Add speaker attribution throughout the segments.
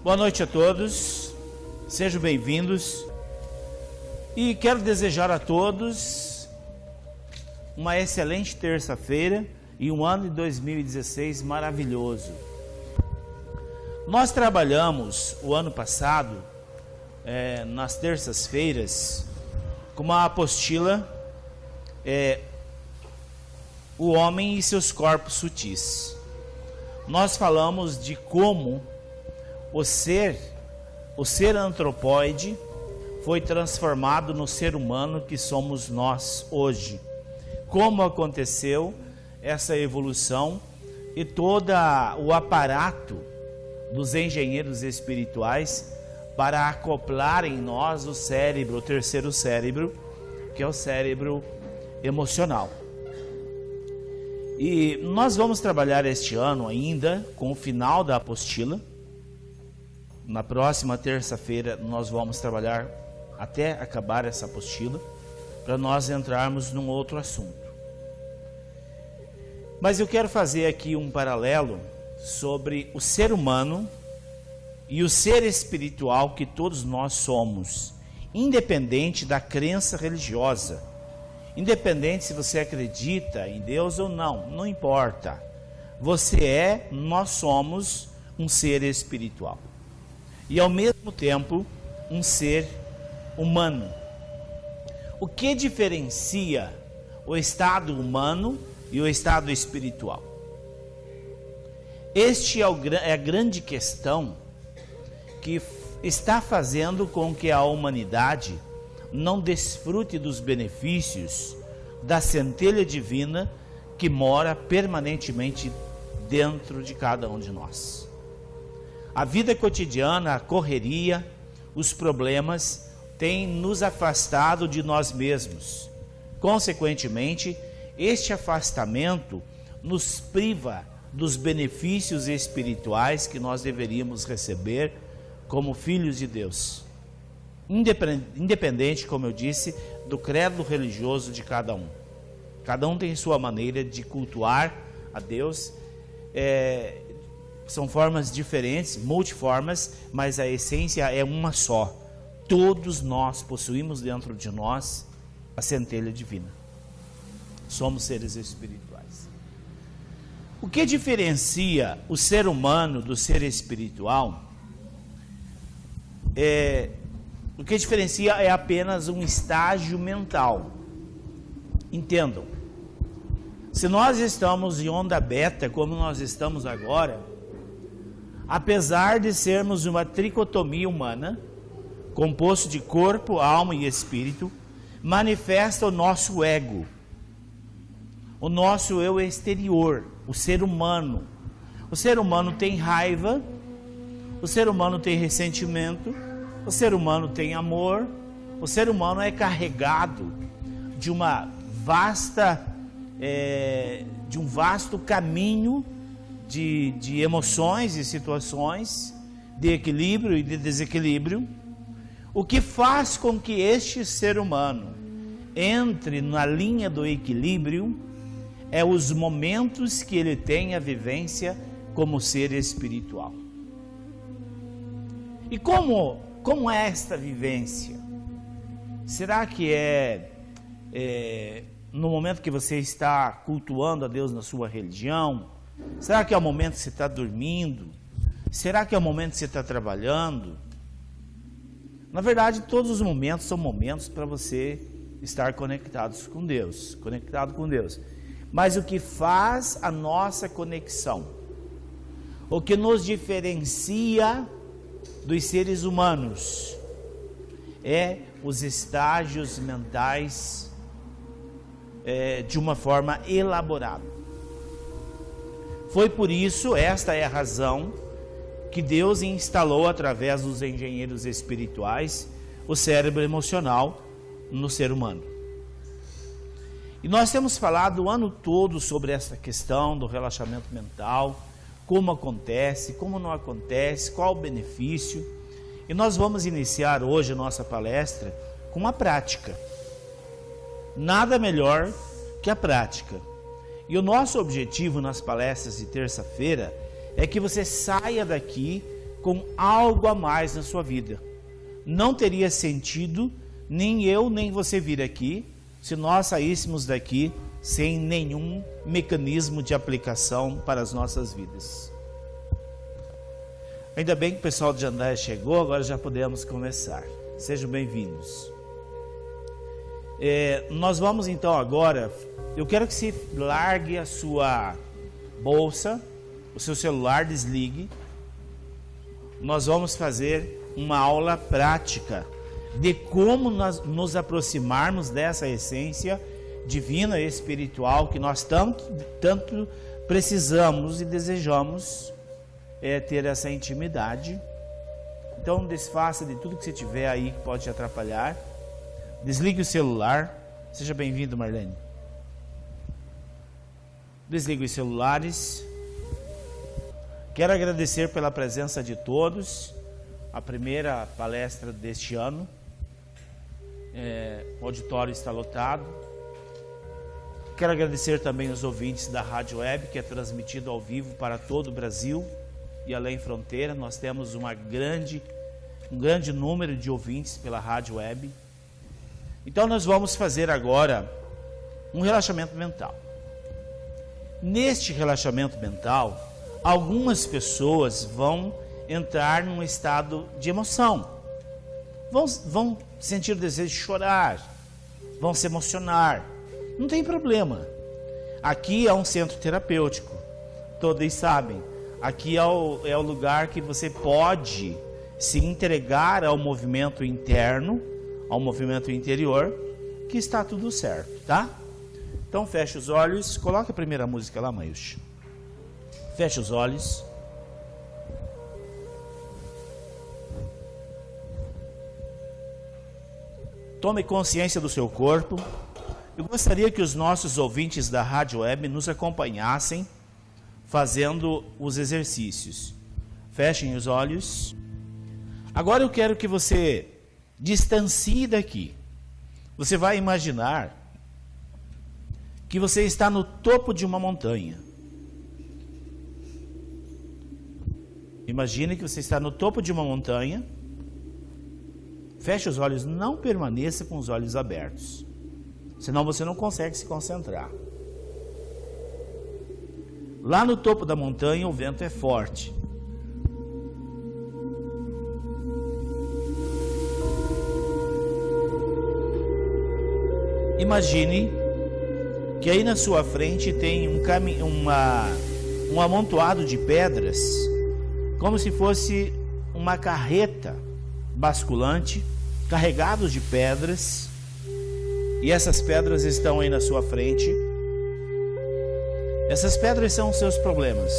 Speaker 1: Boa noite a todos, sejam bem-vindos e quero desejar a todos uma excelente terça-feira e um ano de 2016 maravilhoso. Nós trabalhamos o ano passado, nas terças-feiras, com uma apostila, O Homem e Seus Corpos Sutis. Nós falamos de como o ser antropóide foi transformado no ser humano que somos nós hoje. Como aconteceu essa evolução e todo o aparato dos engenheiros espirituais para acoplar em nós o cérebro, o terceiro cérebro, que é o cérebro emocional. E nós vamos trabalhar este ano ainda com o final da apostila. Na próxima terça-feira nós vamos trabalhar até acabar essa apostila, para nós entrarmos num outro assunto. Mas eu quero fazer aqui um paralelo sobre o ser humano e o ser espiritual que todos nós somos, independente da crença religiosa, independente se você acredita em Deus ou não, não importa. Nós somos um ser espiritual. E ao mesmo tempo um ser humano. O que diferencia o estado humano e o estado espiritual? Este é a grande questão que está fazendo com que a humanidade não desfrute dos benefícios da centelha divina que mora permanentemente dentro de cada um de nós. A vida cotidiana, a correria, os problemas têm nos afastado de nós mesmos. Consequentemente, este afastamento nos priva dos benefícios espirituais que nós deveríamos receber como filhos de Deus. Independente, como eu disse, do credo religioso de cada um. Cada um tem sua maneira de cultuar a Deus. São formas diferentes, multiformas, mas a essência é uma só. Todos nós possuímos dentro de nós a centelha divina. Somos seres espirituais. O que diferencia o ser humano do ser espiritual? O que diferencia é apenas um estágio mental. Entendam. Se nós estamos em onda beta, como nós estamos agora, apesar de sermos uma tricotomia humana, composto de corpo, alma e espírito, manifesta o nosso ego, o nosso eu exterior, o ser humano. O ser humano tem raiva, o ser humano tem ressentimento, o ser humano tem amor, o ser humano é carregado de um vasto caminho de emoções e situações, de equilíbrio e de desequilíbrio, o que faz com que este ser humano entre na linha do equilíbrio é os momentos que ele tem a vivência como ser espiritual. E como é esta vivência? Será que no momento que você está cultuando a Deus na sua religião? Será que é o momento que você está dormindo? Será que é o momento que você está trabalhando? Na verdade, todos os momentos são momentos para você estar conectado com Deus. Mas o que faz a nossa conexão, o que nos diferencia dos seres humanos, é os estágios mentais de uma forma elaborada. Foi por isso, esta é a razão, que Deus instalou através dos engenheiros espirituais o cérebro emocional no ser humano. E nós temos falado o ano todo sobre essa questão do relaxamento mental, como acontece, como não acontece, qual o benefício. E nós vamos iniciar hoje a nossa palestra com uma prática. Nada melhor que a prática. E o nosso objetivo nas palestras de terça-feira é que você saia daqui com algo a mais na sua vida. Não teria sentido nem eu nem você vir aqui se nós saíssemos daqui sem nenhum mecanismo de aplicação para as nossas vidas. Ainda bem que o pessoal de Jandaia chegou, agora já podemos começar. Sejam bem-vindos. Nós vamos então agora, eu quero que você largue a sua bolsa, o seu celular, desligue. Nós vamos fazer uma aula prática de como nós nos aproximarmos dessa essência divina e espiritual que nós tanto precisamos e desejamos ter essa intimidade. Então desfaça de tudo que você tiver aí que pode te atrapalhar. Desligue o celular. Seja bem-vindo, Marlene. Desligue os celulares. Quero agradecer pela presença de todos. A primeira palestra deste ano. O auditório está lotado. Quero agradecer também os ouvintes da Rádio Web, que é transmitido ao vivo para todo o Brasil e além fronteira. Nós temos um grande número de ouvintes pela Rádio Web. Então nós vamos fazer agora um relaxamento mental. Neste relaxamento mental, algumas pessoas vão entrar num estado de emoção. Vão sentir o desejo de chorar, vão se emocionar. Não tem problema. Aqui é um centro terapêutico, todos sabem. Aqui é o lugar que você pode se entregar ao movimento interno, ao movimento interior, que está tudo certo, tá? Então feche os olhos, coloca a primeira música lá, Maiúcha. Feche os olhos. Tome consciência do seu corpo. Eu gostaria que os nossos ouvintes da Rádio Web nos acompanhassem fazendo os exercícios. Fechem os olhos. Agora eu quero que você distancie daqui. Você vai imaginar que você está no topo de uma montanha. Imagine que você está no topo de uma montanha. Feche os olhos, não permaneça com os olhos abertos. Senão você não consegue se concentrar. Lá no topo da montanha o vento é forte. Imagine que aí na sua frente tem um amontoado de pedras, como se fosse uma carreta basculante, carregados de pedras, e essas pedras estão aí na sua frente. Essas pedras são os seus problemas.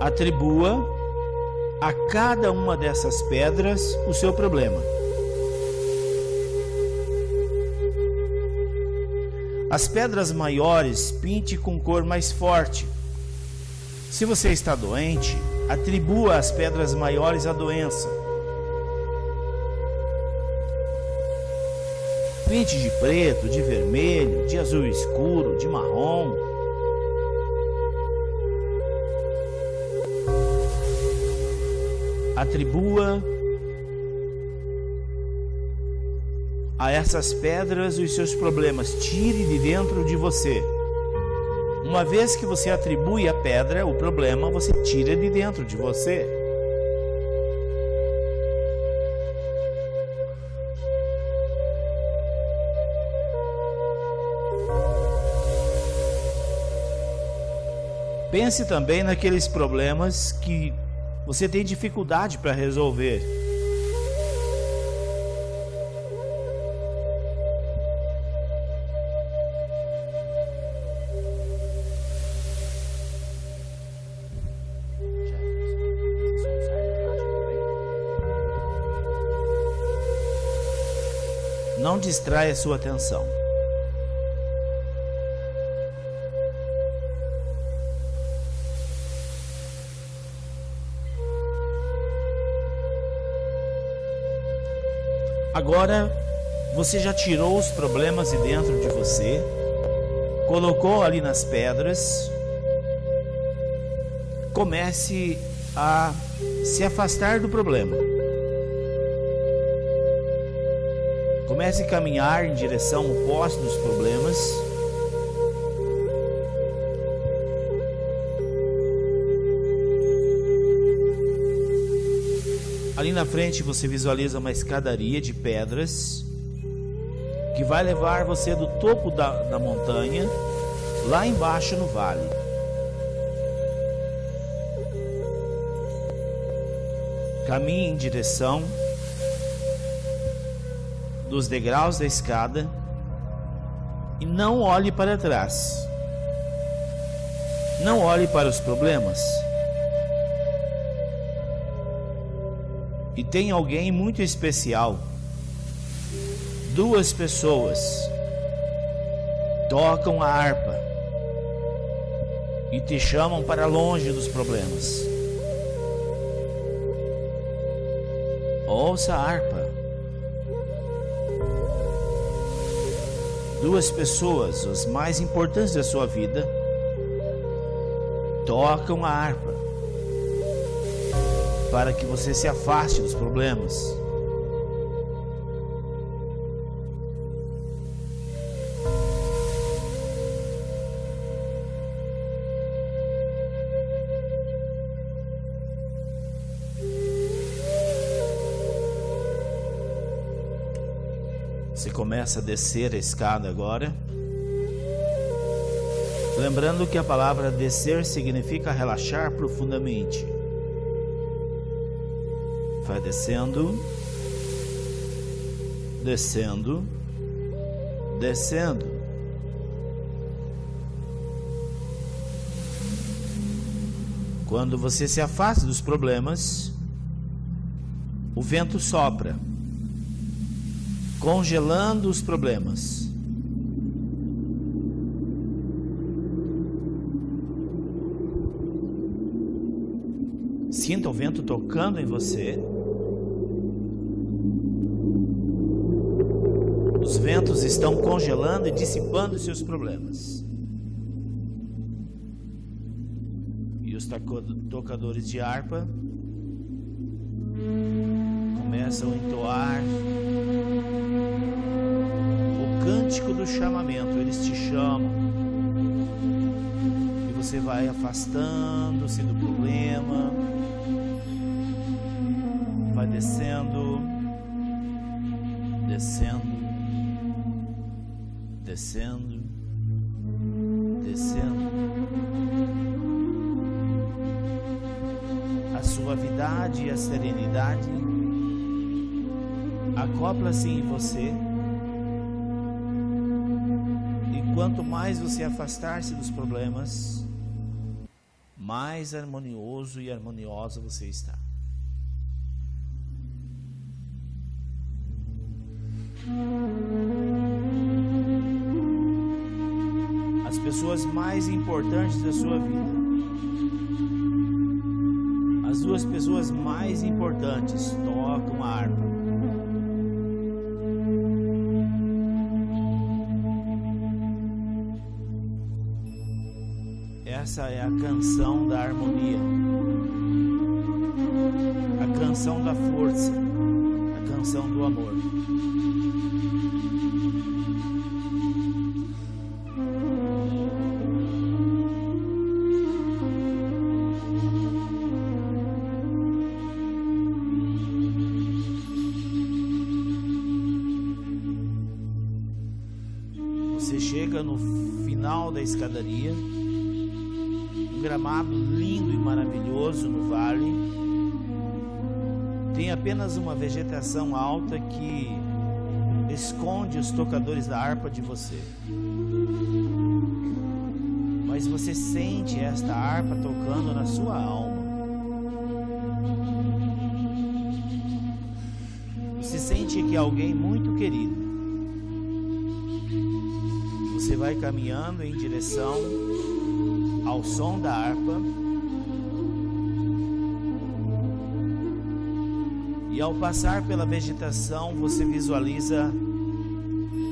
Speaker 1: Atribua a cada uma dessas pedras o seu problema. As pedras maiores, pinte com cor mais forte. Se você está doente, atribua às pedras maiores a doença. Pinte de preto, de vermelho, de azul escuro, de marrom. Atribua a essas pedras os seus problemas. Tire de dentro de você. Uma vez que você atribui a pedra, o problema, você tira de dentro de você. Pense também naqueles problemas que você tem dificuldade para resolver. Não distraia sua atenção. Agora você já tirou os problemas de dentro de você, colocou ali nas pedras, comece a se afastar do problema. Comece a caminhar em direção oposta dos problemas. Ali na frente você visualiza uma escadaria de pedras que vai levar você do topo da montanha lá embaixo no vale. Caminhe em direção dos degraus da escada e não olhe para trás. Não olhe para os problemas. E tem alguém muito especial. 2 pessoas tocam a harpa e te chamam para longe dos problemas. Ouça a harpa. 2 pessoas, as mais importantes da sua vida, tocam a harpa para que você se afaste dos problemas. Você começa a descer a escada agora. Lembrando que a palavra descer significa relaxar profundamente. Vai descendo, descendo, descendo. Quando você se afasta dos problemas, o vento sopra, congelando os problemas. Sinta o vento tocando em você. Os ventos estão congelando e dissipando os seus problemas. E os tocadores de harpa começam a entoar o cântico do chamamento. Eles te chamam e você vai afastando-se do problema, vai descendo, descendo, descendo, descendo. A suavidade e a serenidade acopla-se em você, e quanto mais você afastar-se dos problemas, mais harmonioso e harmoniosa você está. As pessoas mais importantes da sua vida, as 2 pessoas mais importantes tocam a harpa. Essa é a canção da harmonia, a canção da força, a canção do amor. Você chega no final da escadaria, um gramado lindo e maravilhoso no vale. Tem apenas uma vegetação alta que esconde os tocadores da harpa de você. Mas você sente esta harpa tocando na sua alma. Você sente que é alguém muito querido. Você vai caminhando em direção ao som da harpa, e ao passar pela vegetação você visualiza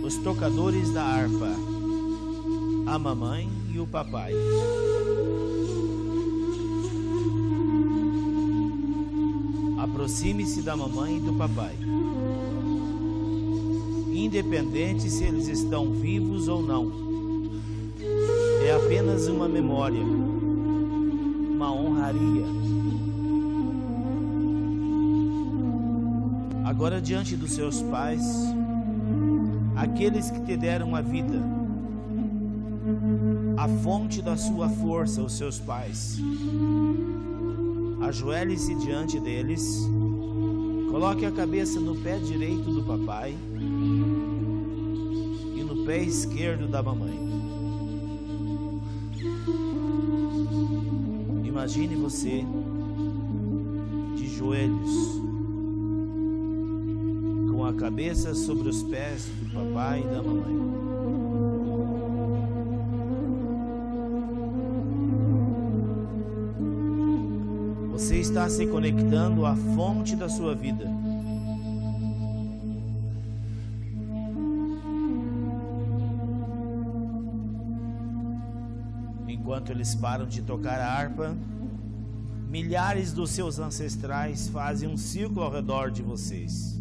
Speaker 1: os tocadores da harpa, a mamãe e o papai. Aproxime-se da mamãe e do papai. Independente se eles estão vivos ou não. É apenas uma memória, uma honraria. Agora, diante dos seus pais, aqueles que te deram a vida, a fonte da sua força, os seus pais, ajoelhe-se diante deles, coloque a cabeça no pé direito do papai e no pé esquerdo da mamãe. Imagine você de joelhos, com a cabeça sobre os pés do papai e da mamãe. Você está se conectando à fonte da sua vida. Enquanto eles param de tocar a harpa, milhares dos seus ancestrais fazem um círculo ao redor de vocês.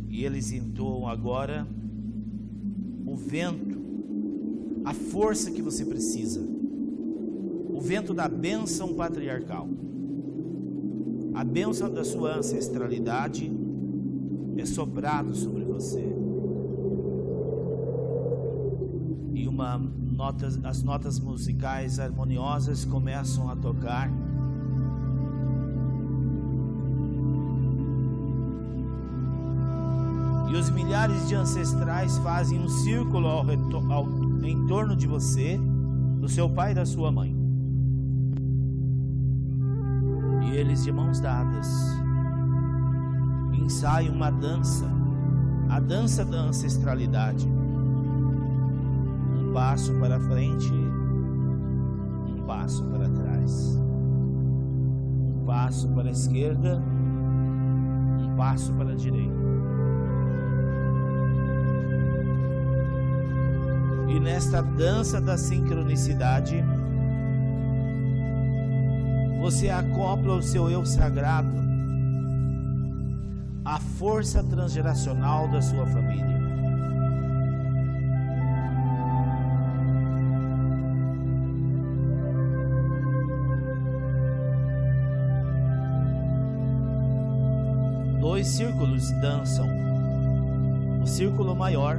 Speaker 1: E eles entoam agora o vento, a força que você precisa. O vento da bênção patriarcal. A bênção da sua ancestralidade é soprado sobre você. E as notas musicais harmoniosas começam a tocar. E os milhares de ancestrais fazem um círculo em torno de você, do seu pai e da sua mãe. E eles, de mãos dadas, ensaiam uma dança, a dança da ancestralidade. Um passo para frente, um passo para trás, um passo para a esquerda, um passo para a direita. E nesta dança da sincronicidade, você acopla o seu eu sagrado à força transgeracional da sua família. Dois círculos dançam, o círculo maior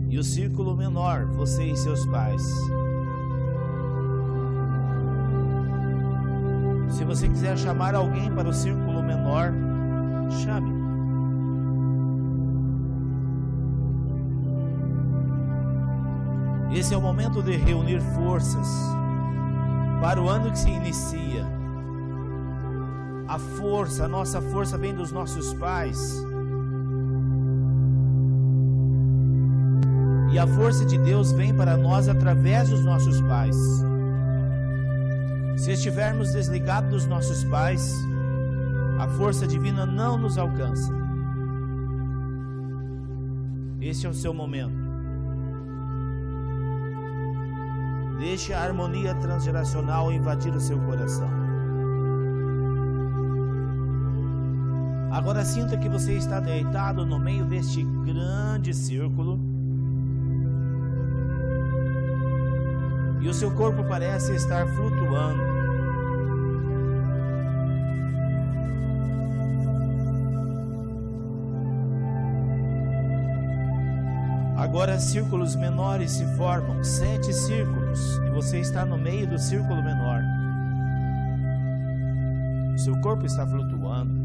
Speaker 1: e o círculo menor, você e seus pais. Se você quiser chamar alguém para o círculo menor, chame. Esse é o momento de reunir forças para o ano que se inicia. A nossa força vem dos nossos pais. E a força de Deus vem para nós através dos nossos pais. Se estivermos desligados dos nossos pais, a força divina não nos alcança. Esse é o seu momento. Deixe a harmonia transgeracional invadir o seu coração. Agora sinta que você está deitado no meio deste grande círculo. E o seu corpo parece estar flutuando. Agora círculos menores se formam, 7 círculos, e você está no meio do círculo menor. Seu corpo está flutuando.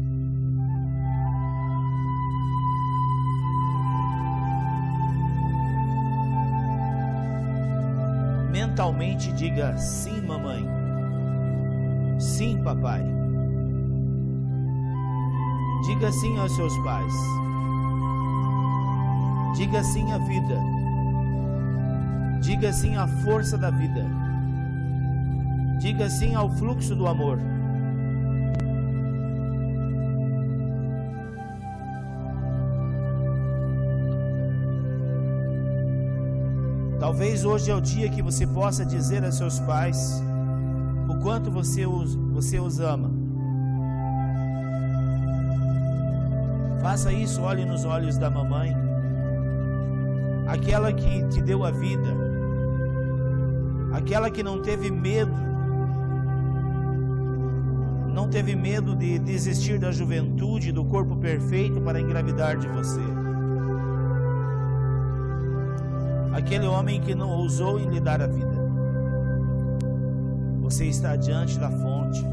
Speaker 1: Mentalmente diga: sim, mamãe. Sim, papai. Diga sim aos seus pais. Diga sim à vida. Diga sim à força da vida. Diga sim ao fluxo do amor. Talvez hoje é o dia que você possa dizer a seus pais o o quanto você os ama. Faça isso, olhe nos olhos da mamãe, aquela que te deu a vida, aquela que não teve medo de desistir da juventude, do corpo perfeito para engravidar de você. Aquele homem que não ousou em lhe dar a vida. Você está diante da fonte.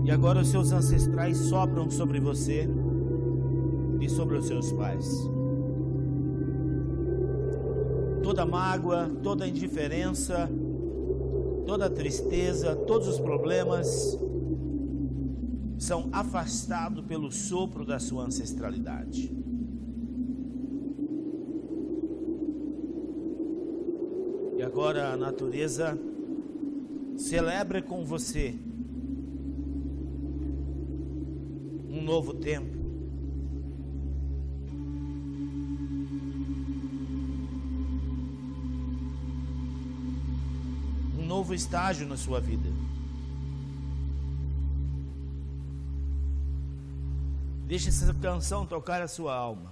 Speaker 1: E agora os seus ancestrais sopram sobre você e sobre os seus pais. Toda mágoa, toda indiferença, toda tristeza, todos os problemas são afastados pelo sopro da sua ancestralidade. E agora a natureza celebra com você um novo tempo. Um novo estágio na sua vida. Deixe essa canção tocar a sua alma.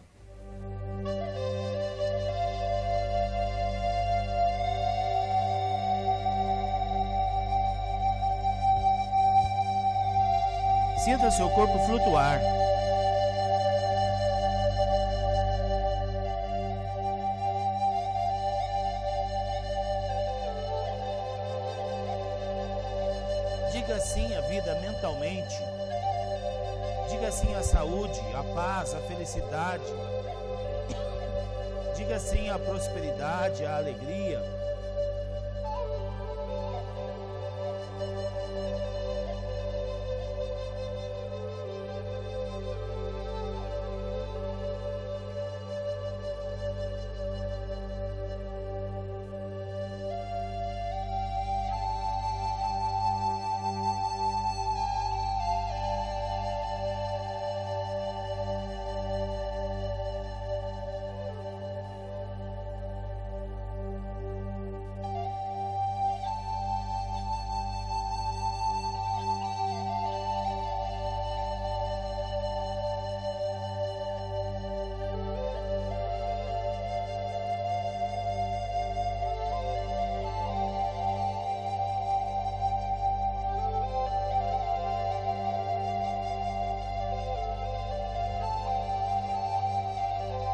Speaker 1: Sinta seu corpo flutuar. Diga sim à vida mentalmente. Diga sim à saúde, à paz, à felicidade. Diga sim à prosperidade, à alegria.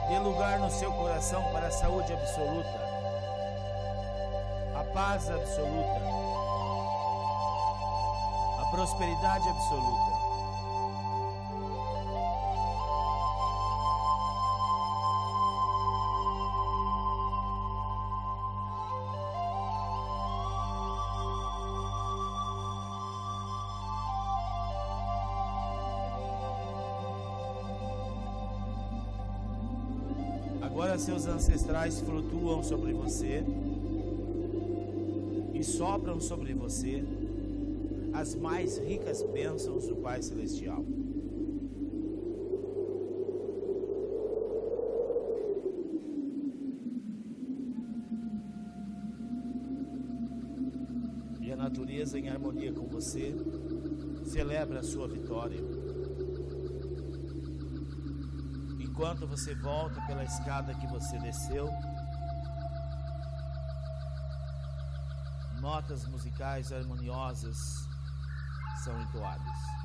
Speaker 1: Dê lugar no seu coração para a saúde absoluta, a paz absoluta, a prosperidade absoluta. Agora seus ancestrais flutuam sobre você e sopram sobre você as mais ricas bênçãos do Pai Celestial. E a natureza, em harmonia com você, celebra a sua vitória. Enquanto você volta pela escada que você desceu, notas musicais harmoniosas são entoadas.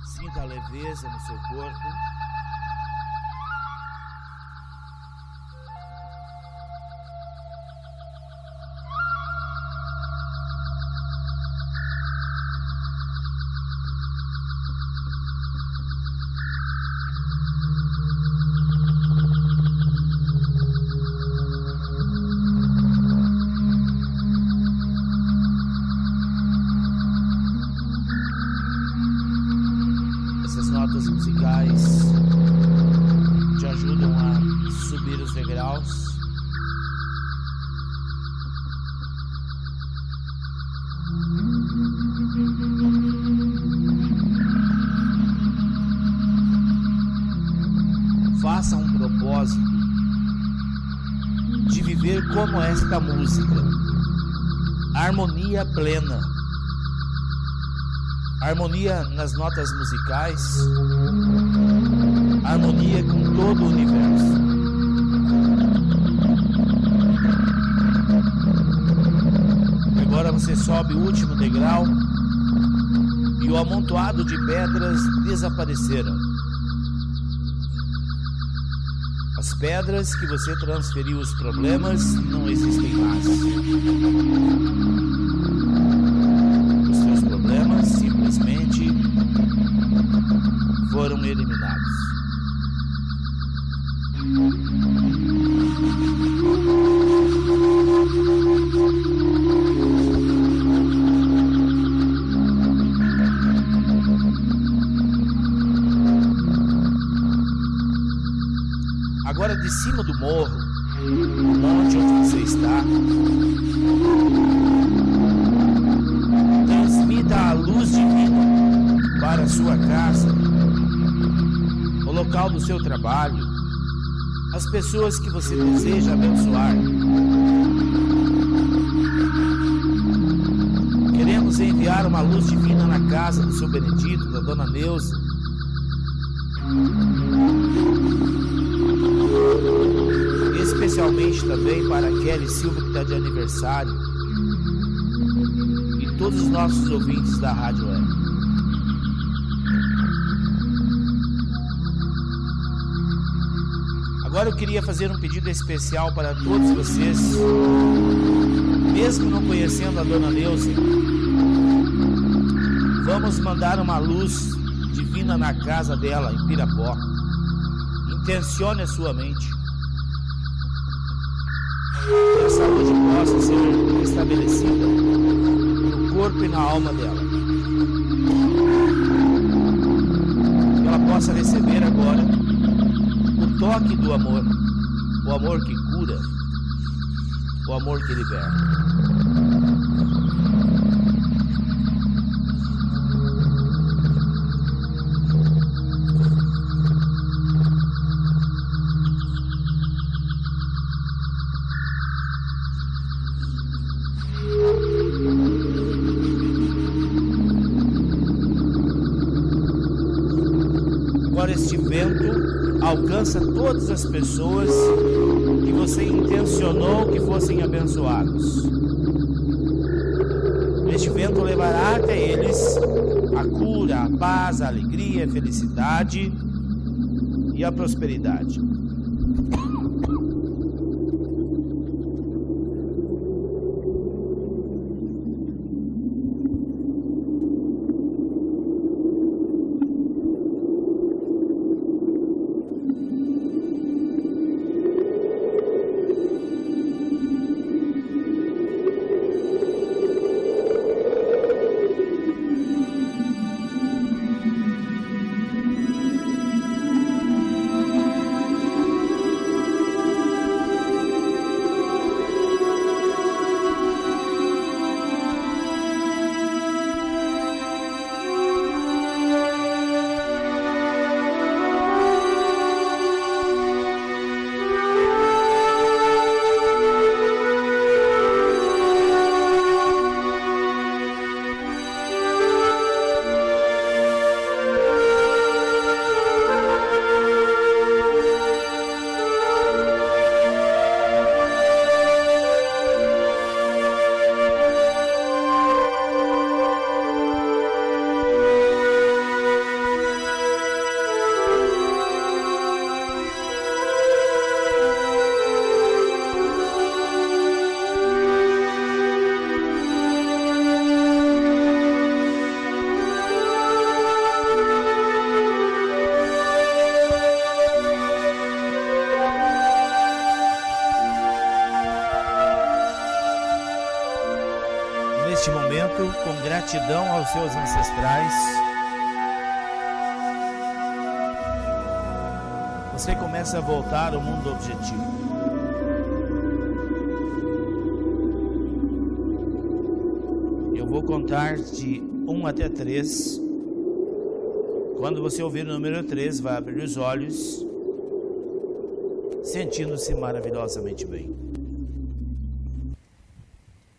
Speaker 1: Sinta a leveza no seu corpo. subir os degraus. Faça um propósito de viver como esta música, harmonia plena, harmonia nas notas musicais, harmonia com todo o universo. Agora você sobe o último degrau e o amontoado de pedras desapareceram. As pedras que você transferiu os problemas não existem mais. Os seus problemas simplesmente foram eliminados. Agora, de cima do morro, o monte onde você está, transmita a luz divina para a sua casa, o local do seu trabalho, as pessoas que você deseja abençoar. Queremos enviar uma luz divina na casa do seu Benedito, da Dona Neuza. Especialmente também para a Kelly Silva, que está de aniversário, e todos os nossos ouvintes da Rádio Web. Agora eu queria fazer um pedido especial para todos vocês, mesmo não conhecendo a Dona Neuza. Vamos mandar uma luz divina na casa dela, em Pirapó. Intencione a sua mente. Que a saúde possa ser estabelecida no corpo e na alma dela. Que ela possa receber agora o toque do amor, o amor que cura, o amor que liberta. Este vento alcança todas as pessoas que você intencionou que fossem abençoados. Este vento levará até eles a cura, a paz, a alegria, a felicidade e a prosperidade. Neste momento, com gratidão aos seus ancestrais, você começa a voltar ao mundo objetivo. Eu vou contar de 1 até 3. Quando você ouvir o número 3, vai abrir os olhos, sentindo-se maravilhosamente bem.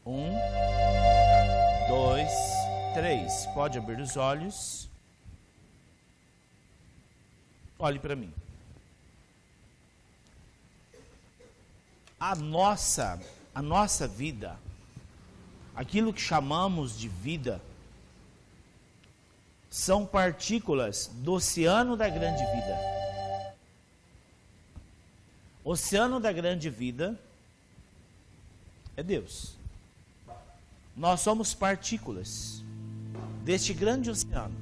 Speaker 1: 1, 2, 3. Pode abrir os olhos. Olhe para mim. A nossa vida, aquilo que chamamos de vida, são partículas do oceano da grande vida. O oceano da grande vida é Deus. Nós somos partículas deste grande oceano.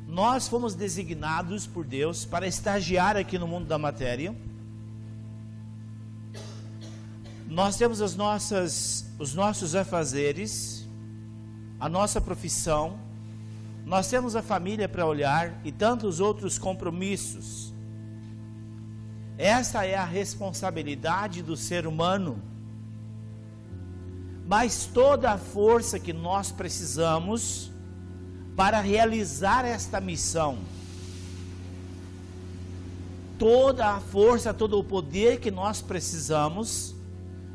Speaker 1: Nós fomos designados por Deus para estagiar aqui no mundo da matéria. Nós temos os nossos afazeres, a nossa profissão, nós temos a família para olhar e tantos outros compromissos. Essa é a responsabilidade do ser humano. Mas toda a força que nós precisamos para realizar esta missão, toda a força, todo o poder que nós precisamos,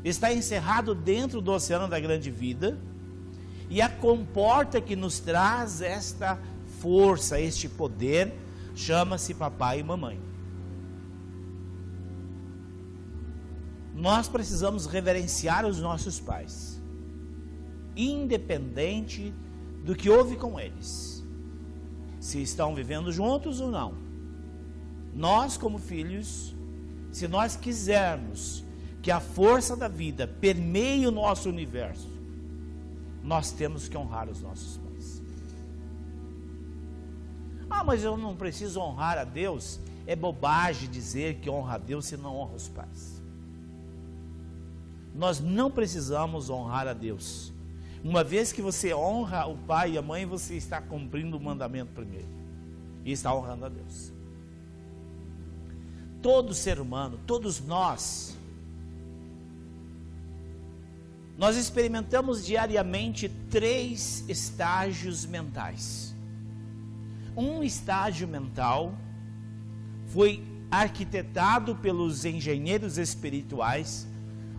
Speaker 1: está encerrado dentro do oceano da grande vida, e a comporta que nos traz esta força, este poder, chama-se papai e mamãe. Nós precisamos reverenciar os nossos pais, independente do que houve com eles, se estão vivendo juntos ou não. Nós, como filhos, se nós quisermos que a força da vida permeie o nosso universo, nós temos que honrar os nossos pais. Ah, mas eu não preciso honrar a Deus. É bobagem dizer que honra a Deus se não honra os pais. Nós não precisamos honrar a Deus. Uma vez que você honra o pai e a mãe, você está cumprindo o mandamento primeiro e está honrando a Deus. Todo ser humano, todos nós experimentamos diariamente 3 estágios mentais. Um estágio mental foi arquitetado pelos engenheiros espirituais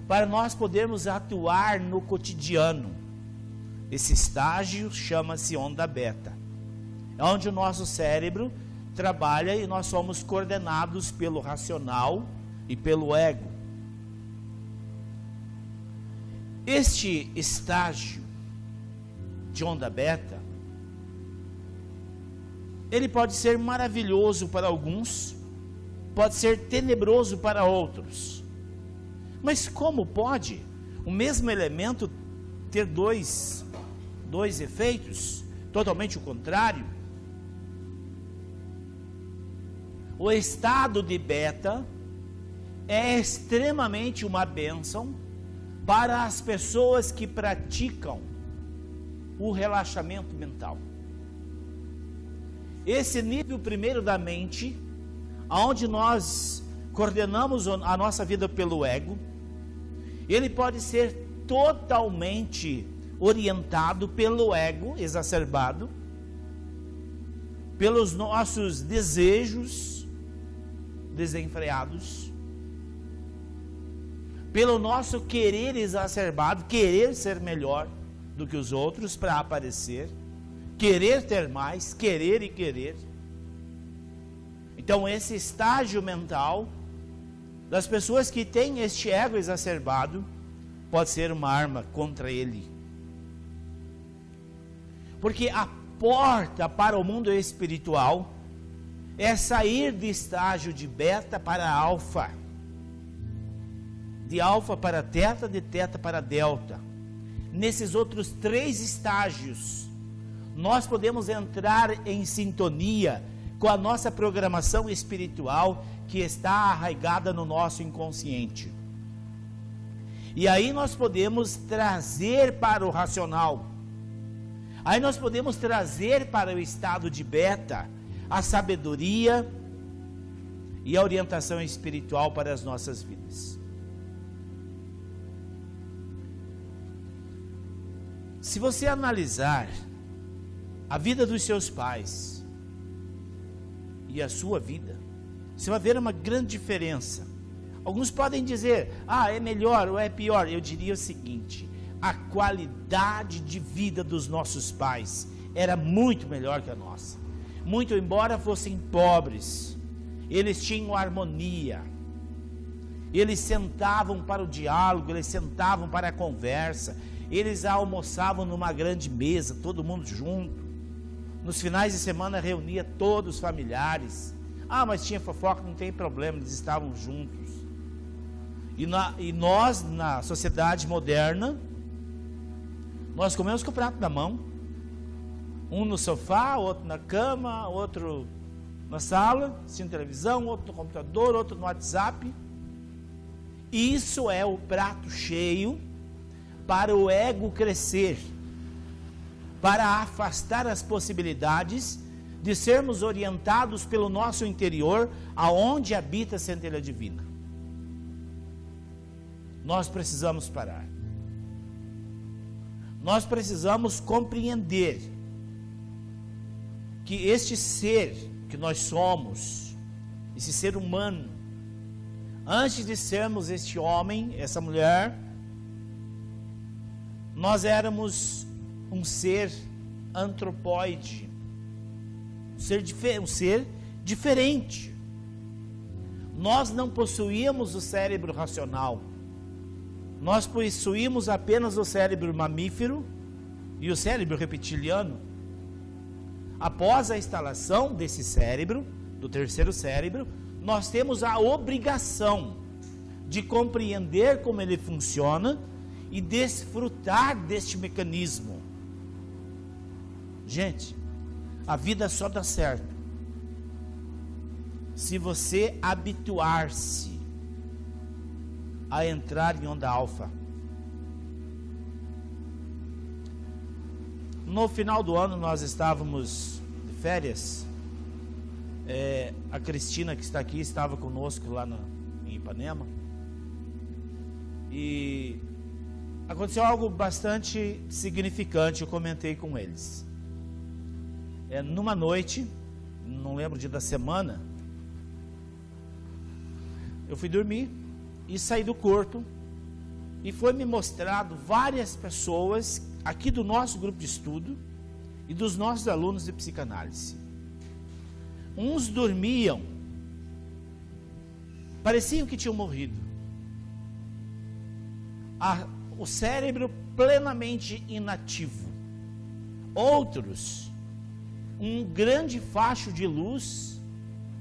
Speaker 1: para nós podermos atuar no cotidiano. Esse estágio chama-se onda beta. É onde o nosso cérebro trabalha e nós somos coordenados pelo racional e pelo ego. Este estágio de onda beta, ele pode ser maravilhoso para alguns, pode ser tenebroso para outros. Mas como pode o mesmo elemento ter dois efeitos, totalmente o contrário? O estado de beta é extremamente uma bênção para as pessoas que praticam o relaxamento mental. Esse nível primeiro da mente, onde nós coordenamos a nossa vida pelo ego, ele pode ser totalmente orientado pelo ego exacerbado, pelos nossos desejos desenfreados, pelo nosso querer exacerbado, querer ser melhor do que os outros para aparecer, querer ter mais, querer e querer. Então esse estágio mental das pessoas que têm este ego exacerbado pode ser uma arma contra ele. Porque a porta para o mundo espiritual é sair do estágio de beta para alfa, de alfa para teta, de teta para delta. Nesses outros 3 estágios, nós podemos entrar em sintonia com a nossa programação espiritual que está arraigada no nosso inconsciente. E aí nós podemos trazer para o racional, aí nós podemos trazer para o estado de beta a sabedoria, e a orientação espiritual para as nossas vidas. Se você analisar a vida dos seus pais e a sua vida, você vai ver uma grande diferença. Alguns podem dizer, é melhor ou é pior. Eu diria o seguinte: a qualidade de vida dos nossos pais era muito melhor que a nossa. Muito embora fossem pobres, eles tinham harmonia, eles sentavam para o diálogo, eles sentavam para a conversa, eles almoçavam numa grande mesa, todo mundo junto. Nos finais de semana reunia todos os familiares. Mas tinha fofoca, não tem problema, eles estavam juntos. E nós, na sociedade moderna, nós comemos com o prato na mão. Um no sofá, outro na cama, outro na sala, assistindo televisão, outro no computador, outro no WhatsApp. Isso é o prato cheio para o ego crescer, para afastar as possibilidades de sermos orientados pelo nosso interior, aonde habita a centelha divina. Nós precisamos parar. Nós precisamos compreender que este ser que nós somos, esse ser humano, antes de sermos este homem, essa mulher, nós éramos um ser antropóide, um ser diferente. Nós não possuíamos o cérebro racional, nós possuímos apenas o cérebro mamífero e o cérebro reptiliano. Após a instalação desse cérebro, do terceiro cérebro, nós temos a obrigação de compreender como ele funciona e desfrutar deste mecanismo. Gente, a vida só dá certo se você habituar-se a entrar em onda alfa. No final do ano nós estávamos de férias. A Cristina, que está aqui, estava conosco lá em Ipanema. E aconteceu algo bastante significante, eu comentei com eles. Numa noite, não lembro o dia da semana, eu fui dormir e saí do corpo, e foi me mostrado várias pessoas aqui do nosso grupo de estudo e dos nossos alunos de psicanálise. Uns dormiam, pareciam que tinham morrido, o cérebro plenamente inativo. Outros, um grande facho de luz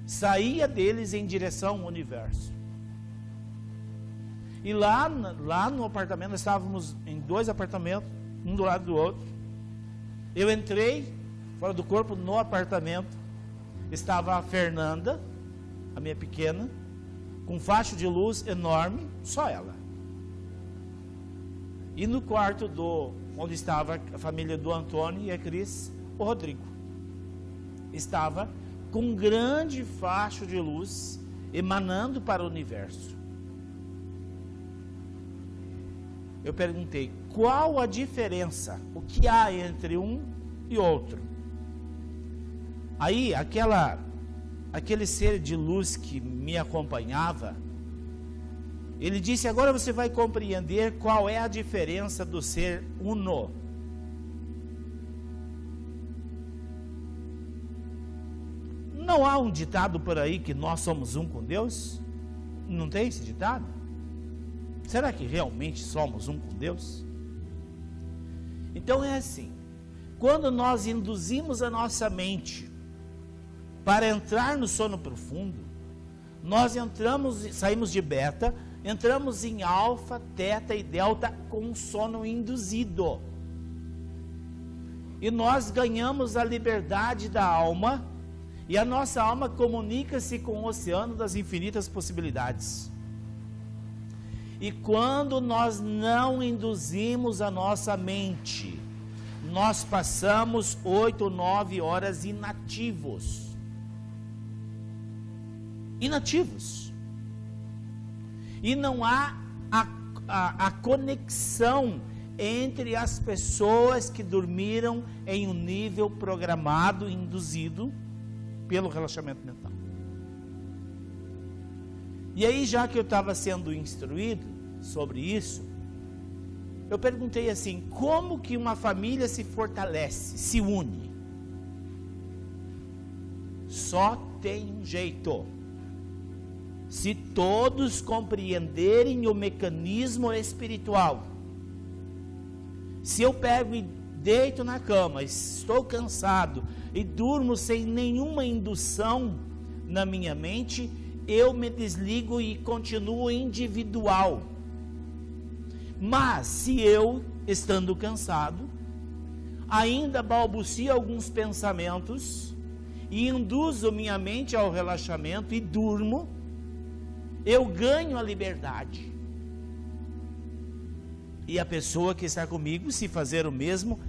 Speaker 1: saía deles em direção ao universo. E lá no apartamento, nós estávamos em 2 apartamentos, um do lado do outro. Eu entrei fora do corpo no apartamento, estava a Fernanda, a minha pequena, com um facho de luz enorme, só ela. E no quarto onde estava a família do Antônio e a Cris, o Rodrigo estava com um grande facho de luz emanando para o universo. Eu perguntei, qual a diferença? O que há entre um e outro? Aí, aquele ser de luz que me acompanhava, ele disse, agora você vai compreender qual é a diferença do ser uno. Não há um ditado por aí que nós somos um com Deus? Não tem esse ditado? Será que realmente somos um com Deus? Então é assim, quando nós induzimos a nossa mente para entrar no sono profundo, nós saímos de beta, entramos em alfa, teta e delta com um sono induzido. E nós ganhamos a liberdade da alma, e a nossa alma comunica-se com o oceano das infinitas possibilidades. E quando nós não induzimos a nossa mente, nós passamos 8 ou 9 horas inativos. inativos. E não há a conexão entre as pessoas que dormiram em um nível programado, induzido pelo relaxamento mental. E aí, já que eu estava sendo instruído sobre isso, eu perguntei assim: como que uma família se fortalece, se une? Só tem um jeito: se todos compreenderem o mecanismo espiritual. Se eu pego e deito na cama, estou cansado e durmo sem nenhuma indução na minha mente, eu me desligo e continuo individual. Mas se eu, estando cansado, ainda balbucio alguns pensamentos e induzo minha mente ao relaxamento e durmo, eu ganho a liberdade. E a pessoa que está comigo, se fazer o mesmo,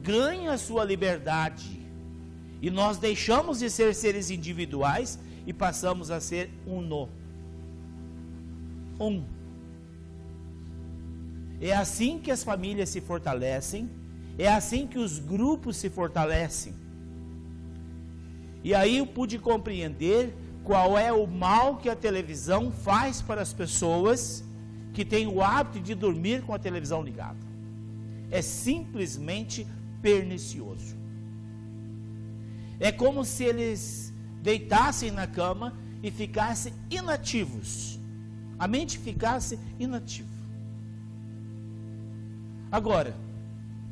Speaker 1: ganha a sua liberdade. E nós deixamos de ser seres individuais e passamos a ser uno. Um. É assim que as famílias se fortalecem, é assim que os grupos se fortalecem. E aí eu pude compreender qual é o mal que a televisão faz para as pessoas que têm o hábito de dormir com a televisão ligada. É simplesmente pernicioso. É como se eles deitassem na cama e ficassem inativos. A mente ficasse inativa. Agora,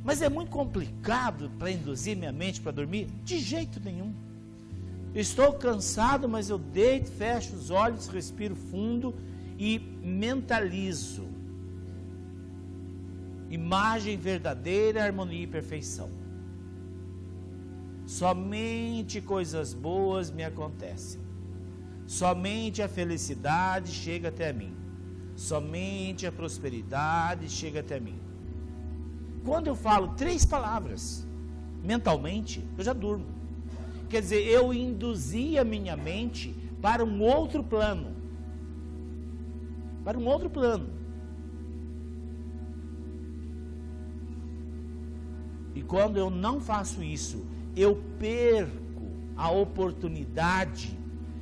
Speaker 1: mas é muito complicado para induzir minha mente para dormir? De jeito nenhum. Estou cansado, mas eu deito, fecho os olhos, respiro fundo e mentalizo. Imagem verdadeira, harmonia e perfeição. Somente coisas boas me acontecem. Somente a felicidade chega até mim. Somente a prosperidade chega até mim. Quando eu falo 3 palavras mentalmente, eu já durmo. Quer dizer, eu induzi a minha mente para um outro plano. Para um outro plano. E quando eu não faço isso, eu perco a oportunidade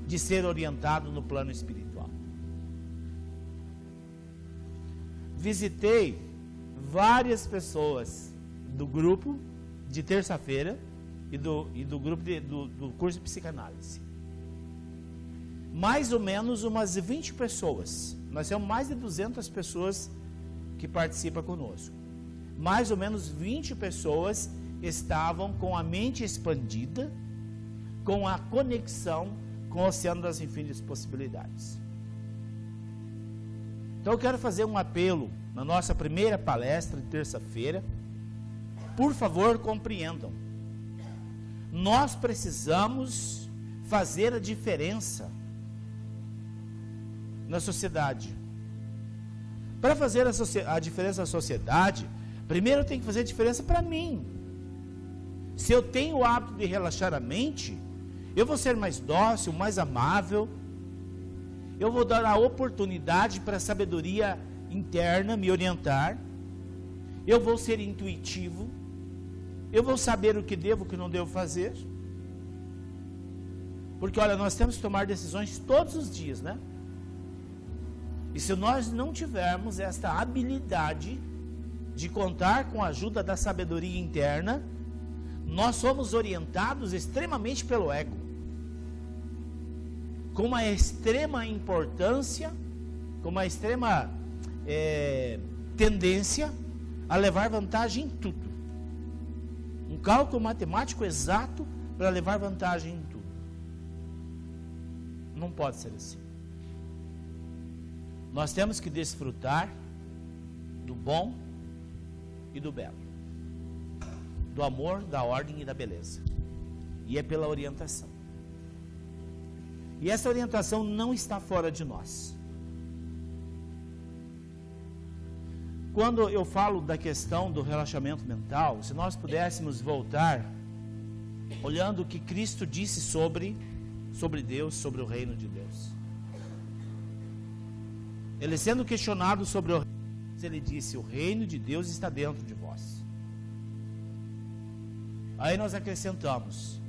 Speaker 1: de ser orientado no plano espiritual. Visitei várias pessoas do grupo de terça-feira e do grupo do curso de psicanálise. Mais ou menos umas 20 pessoas. Nós temos mais de 200 pessoas que participam conosco. Mais ou menos 20 pessoas estavam com a mente expandida, com a conexão com o oceano das infinitas possibilidades. Então eu quero fazer um apelo na nossa primeira palestra de terça-feira. Por favor, compreendam. Nós precisamos fazer a diferença na sociedade. Para fazer a diferença na sociedade, primeiro eu tenho que fazer a diferença para mim. Se eu tenho o hábito de relaxar a mente, eu vou ser mais dócil, mais amável. Eu vou dar a oportunidade para a sabedoria interna me orientar. Eu vou ser intuitivo. Eu vou saber o que devo e o que não devo fazer. Porque, olha, nós temos que tomar decisões todos os dias, né? E se nós não tivermos esta habilidade de contar com a ajuda da sabedoria interna, nós somos orientados extremamente pelo ego, com uma extrema importância, com uma extrema tendência a levar vantagem em tudo. Um cálculo matemático exato para levar vantagem em tudo. Não pode ser assim. Nós temos que desfrutar do bom e do belo, do amor, da ordem e da beleza. E é pela orientação. E essa orientação não está fora de nós. Quando eu falo da questão do relaxamento mental, se nós pudéssemos voltar, olhando o que Cristo disse sobre Deus, sobre o reino de Deus. Ele sendo questionado sobre o reino, ele disse: o reino de Deus está dentro de vós. Aí nós acrescentamos: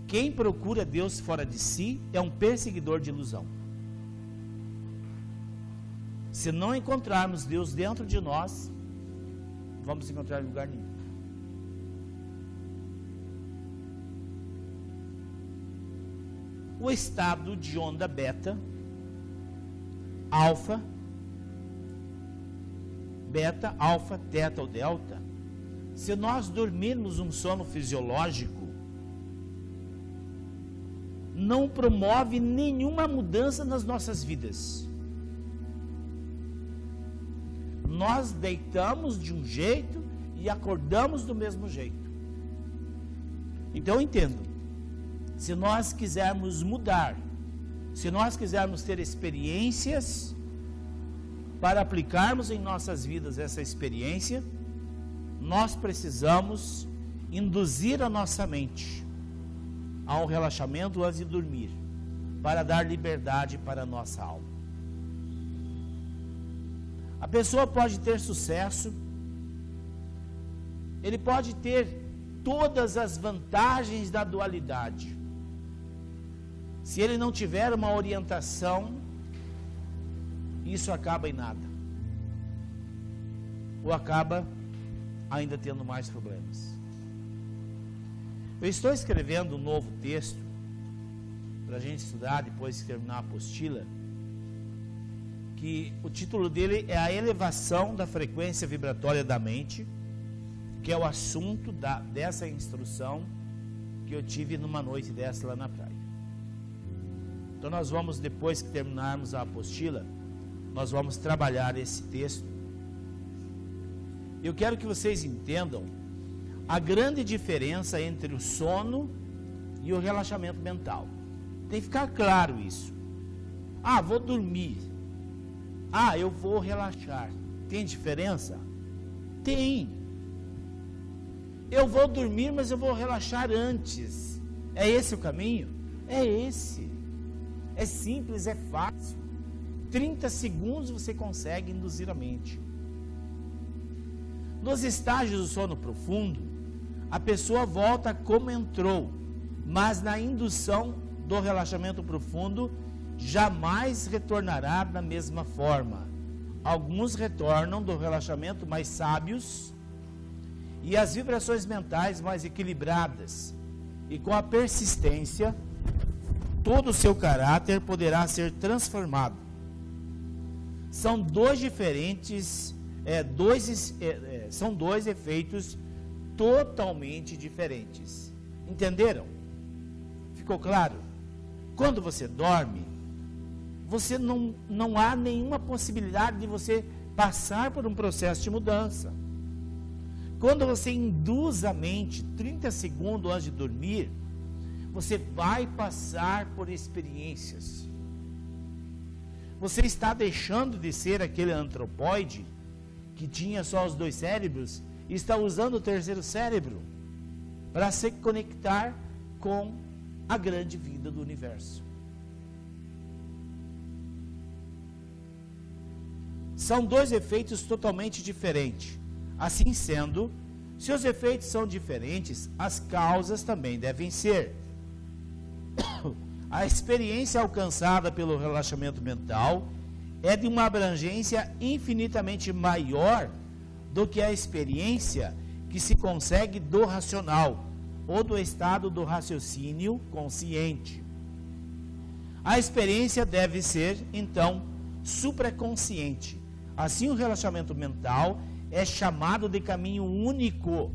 Speaker 1: quem procura Deus fora de si é um perseguidor de ilusão. Se não encontrarmos Deus dentro de nós, vamos encontrar em lugar nenhum. O estado de onda beta, alfa, teta ou delta, se nós dormirmos um sono fisiológico, não promove nenhuma mudança nas nossas vidas. Nós deitamos de um jeito e acordamos do mesmo jeito. Então eu entendo, se nós quisermos mudar, se nós quisermos ter experiências, para aplicarmos em nossas vidas essa experiência, nós precisamos induzir a nossa mente a um relaxamento antes de dormir, para dar liberdade para a nossa alma. A pessoa pode ter sucesso, ele pode ter todas as vantagens da dualidade. Se ele não tiver uma orientação, isso acaba em nada. Ou acaba ainda tendo mais problemas. Eu estou escrevendo um novo texto para a gente estudar depois de terminar a apostila, que o título dele é A Elevação da Frequência Vibratória da Mente, que é o assunto dessa instrução que eu tive numa noite dessa lá na praia. Então nós vamos, depois que terminarmos a apostila, nós vamos trabalhar esse texto. Eu quero que vocês entendam a grande diferença entre o sono e o relaxamento mental. Tem que ficar claro isso. Ah, vou dormir. Ah, eu vou relaxar. Tem diferença? Tem. Eu vou dormir, mas eu vou relaxar antes. É esse o caminho? É esse. É simples, é fácil. 30 segundos você consegue induzir a mente. Nos estágios do sono profundo, a pessoa volta como entrou, mas na indução do relaxamento profundo, jamais retornará da mesma forma. Alguns retornam do relaxamento mais sábios e as vibrações mentais mais equilibradas, e com a persistência, todo o seu caráter poderá ser transformado. São dois efeitos totalmente diferentes. Entenderam? Ficou claro? Quando você dorme, você não há nenhuma possibilidade de você passar por um processo de mudança. Quando você induz a mente 30 segundos antes de dormir, você vai passar por experiências. Você está deixando de ser aquele antropóide que tinha só os dois cérebros e está usando o terceiro cérebro para se conectar com a grande vida do universo. São dois efeitos totalmente diferentes. Assim sendo, se os efeitos são diferentes, as causas também devem ser. A experiência alcançada pelo relaxamento mental é de uma abrangência infinitamente maior do que a experiência que se consegue do racional ou do estado do raciocínio consciente. A experiência deve ser, então, supraconsciente. Assim, o relaxamento mental é chamado de caminho único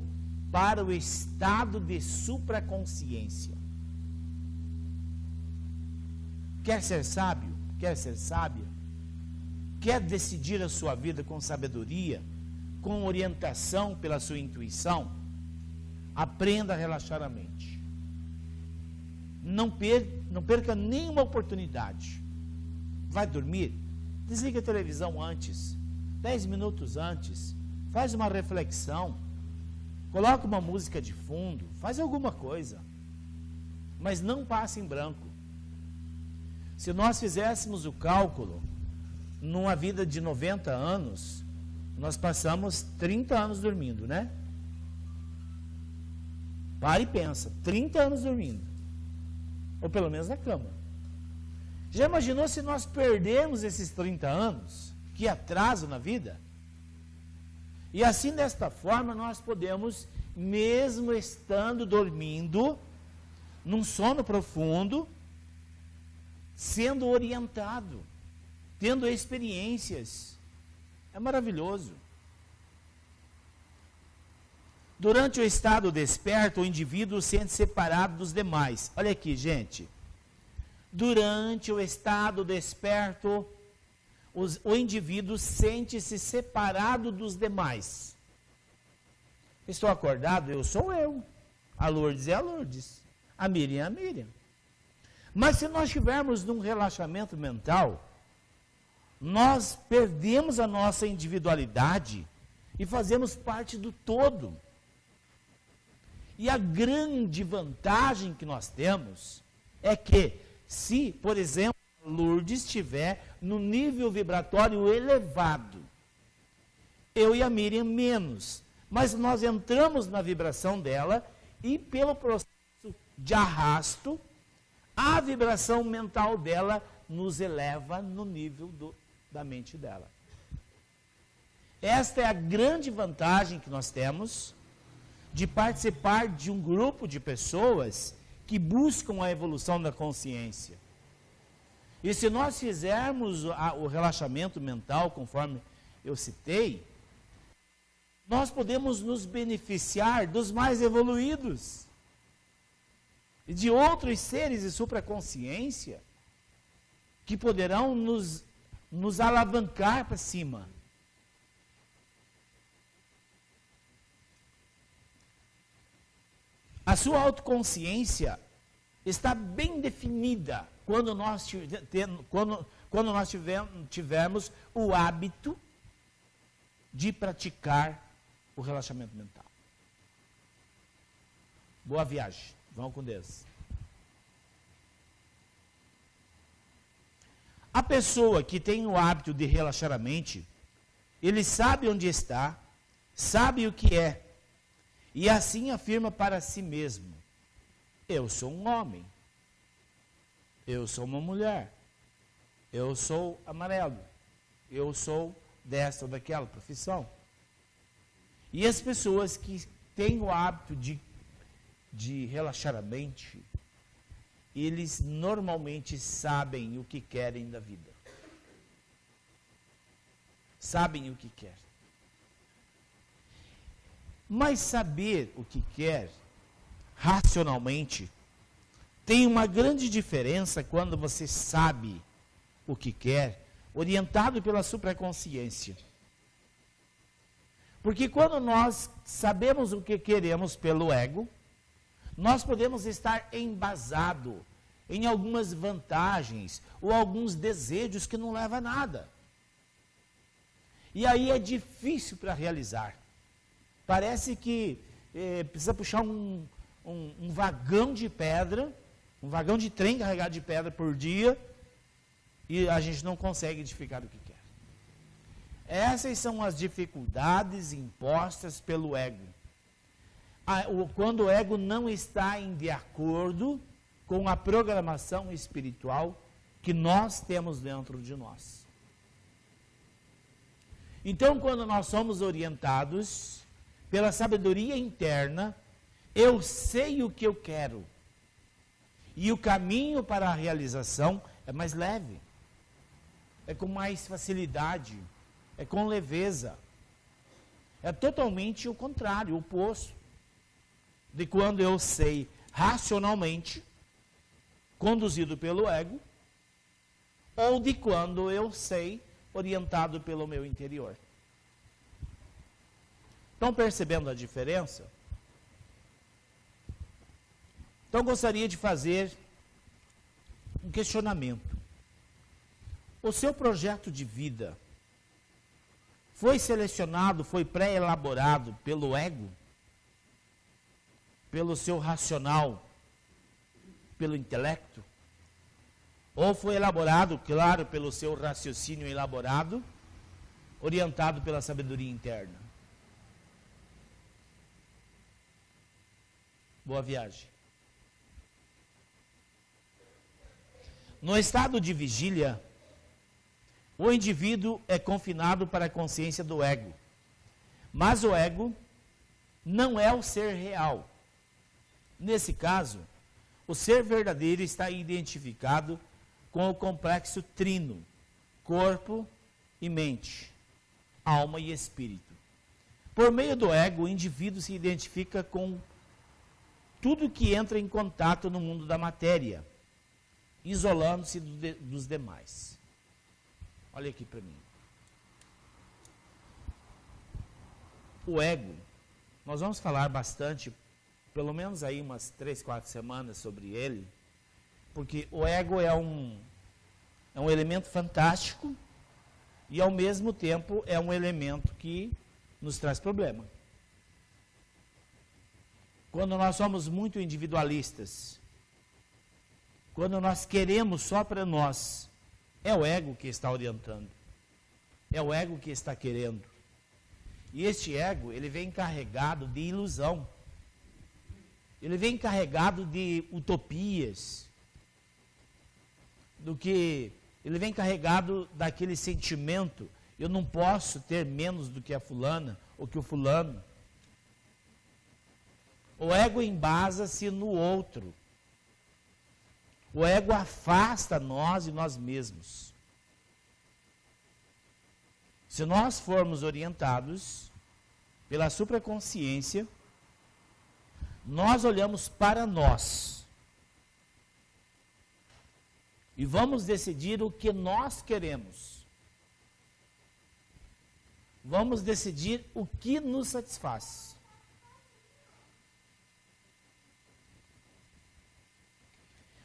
Speaker 1: para o estado de supraconsciência. Quer ser sábio? Quer ser sábia? Quer decidir a sua vida com sabedoria, com orientação pela sua intuição? Aprenda a relaxar a mente. Não perca nenhuma oportunidade. Vai dormir? Desliga a televisão antes, 10 minutos antes. Faz uma reflexão. Coloca uma música de fundo. Faz alguma coisa. Mas não passe em branco. Se nós fizéssemos o cálculo, numa vida de 90 anos, nós passamos 30 anos dormindo, né? Para e pensa, 30 anos dormindo. Ou pelo menos na cama. Já imaginou se nós perdemos esses 30 anos? Que atraso na vida? E assim, desta forma, nós podemos, mesmo estando dormindo, num sono profundo, sendo orientado, tendo experiências. É maravilhoso. Durante o estado desperto, o indivíduo se sente separado dos demais. Olha aqui, gente. Durante o estado desperto, o indivíduo sente-se separado dos demais. Estou acordado, eu sou eu. A Lourdes é a Lourdes. A Miriam é a Miriam. Mas se nós estivermos num relaxamento mental, nós perdemos a nossa individualidade e fazemos parte do todo. E a grande vantagem que nós temos é que, se, por exemplo, Lourdes estiver no nível vibratório elevado, eu e a Miriam menos, mas nós entramos na vibração dela e pelo processo de arrasto, a vibração mental dela nos eleva no nível da mente dela. Esta é a grande vantagem que nós temos de participar de um grupo de pessoas que buscam a evolução da consciência. E se nós fizermos o relaxamento mental, conforme eu citei, nós podemos nos beneficiar dos mais evoluídos e de outros seres de supraconsciência que poderão nos alavancar para cima. A sua autoconsciência está bem definida quando nós tivermos o hábito de praticar o relaxamento mental. Boa viagem. Vão com Deus. A pessoa que tem o hábito de relaxar a mente, ele sabe onde está, sabe o que é, e assim afirma para si mesmo: eu sou um homem, eu sou uma mulher, eu sou amarelo, eu sou desta ou daquela profissão. E as pessoas que têm o hábito de relaxar a mente, eles normalmente sabem o que querem da vida. Sabem o que querem. Mas saber o que quer, racionalmente, tem uma grande diferença quando você sabe o que quer, orientado pela supraconsciência. Porque quando nós sabemos o que queremos pelo ego, nós podemos estar embasado em algumas vantagens ou alguns desejos que não levam a nada. E aí é difícil para realizar. Parece que precisa puxar um vagão de pedra, um vagão de trem carregado de pedra por dia, e a gente não consegue edificar o que quer. Essas são as dificuldades impostas pelo ego. Quando o ego não está de acordo com a programação espiritual que nós temos dentro de nós. Então, quando nós somos orientados pela sabedoria interna, eu sei o que eu quero. E o caminho para a realização é mais leve. É com mais facilidade. É com leveza. É totalmente o contrário, o oposto. De quando eu sei racionalmente, conduzido pelo ego, ou de quando eu sei orientado pelo meu interior. Estão percebendo a diferença? Então gostaria de fazer um questionamento. O seu projeto de vida foi selecionado, foi pré-elaborado pelo ego? Pelo seu racional? Pelo intelecto? Ou foi elaborado, claro, pelo seu raciocínio elaborado, orientado pela sabedoria interna? Boa viagem. No estado de vigília, o indivíduo é confinado para a consciência do ego. Mas o ego não é o ser real. Nesse caso, o ser verdadeiro está identificado com o complexo trino, corpo e mente, alma e espírito. Por meio do ego, o indivíduo se identifica com tudo que entra em contato no mundo da matéria, isolando-se dos demais. Olha aqui para mim. O ego, nós vamos falar bastante, pelo menos aí umas 3, 4 semanas sobre ele, porque o ego é um elemento fantástico e ao mesmo tempo é um elemento que nos traz problema. Quando nós somos muito individualistas, quando nós queremos só para nós, é o ego que está orientando. É o ego que está querendo. E este ego, ele vem carregado de ilusão. Ele vem carregado de utopias. Ele vem carregado daquele sentimento, eu não posso ter menos do que a fulana ou que o fulano. O ego embasa-se no outro. O ego afasta nós e nós mesmos. Se nós formos orientados pela supraconsciência, nós olhamos para nós e vamos decidir o que nós queremos. Vamos decidir o que nos satisfaz.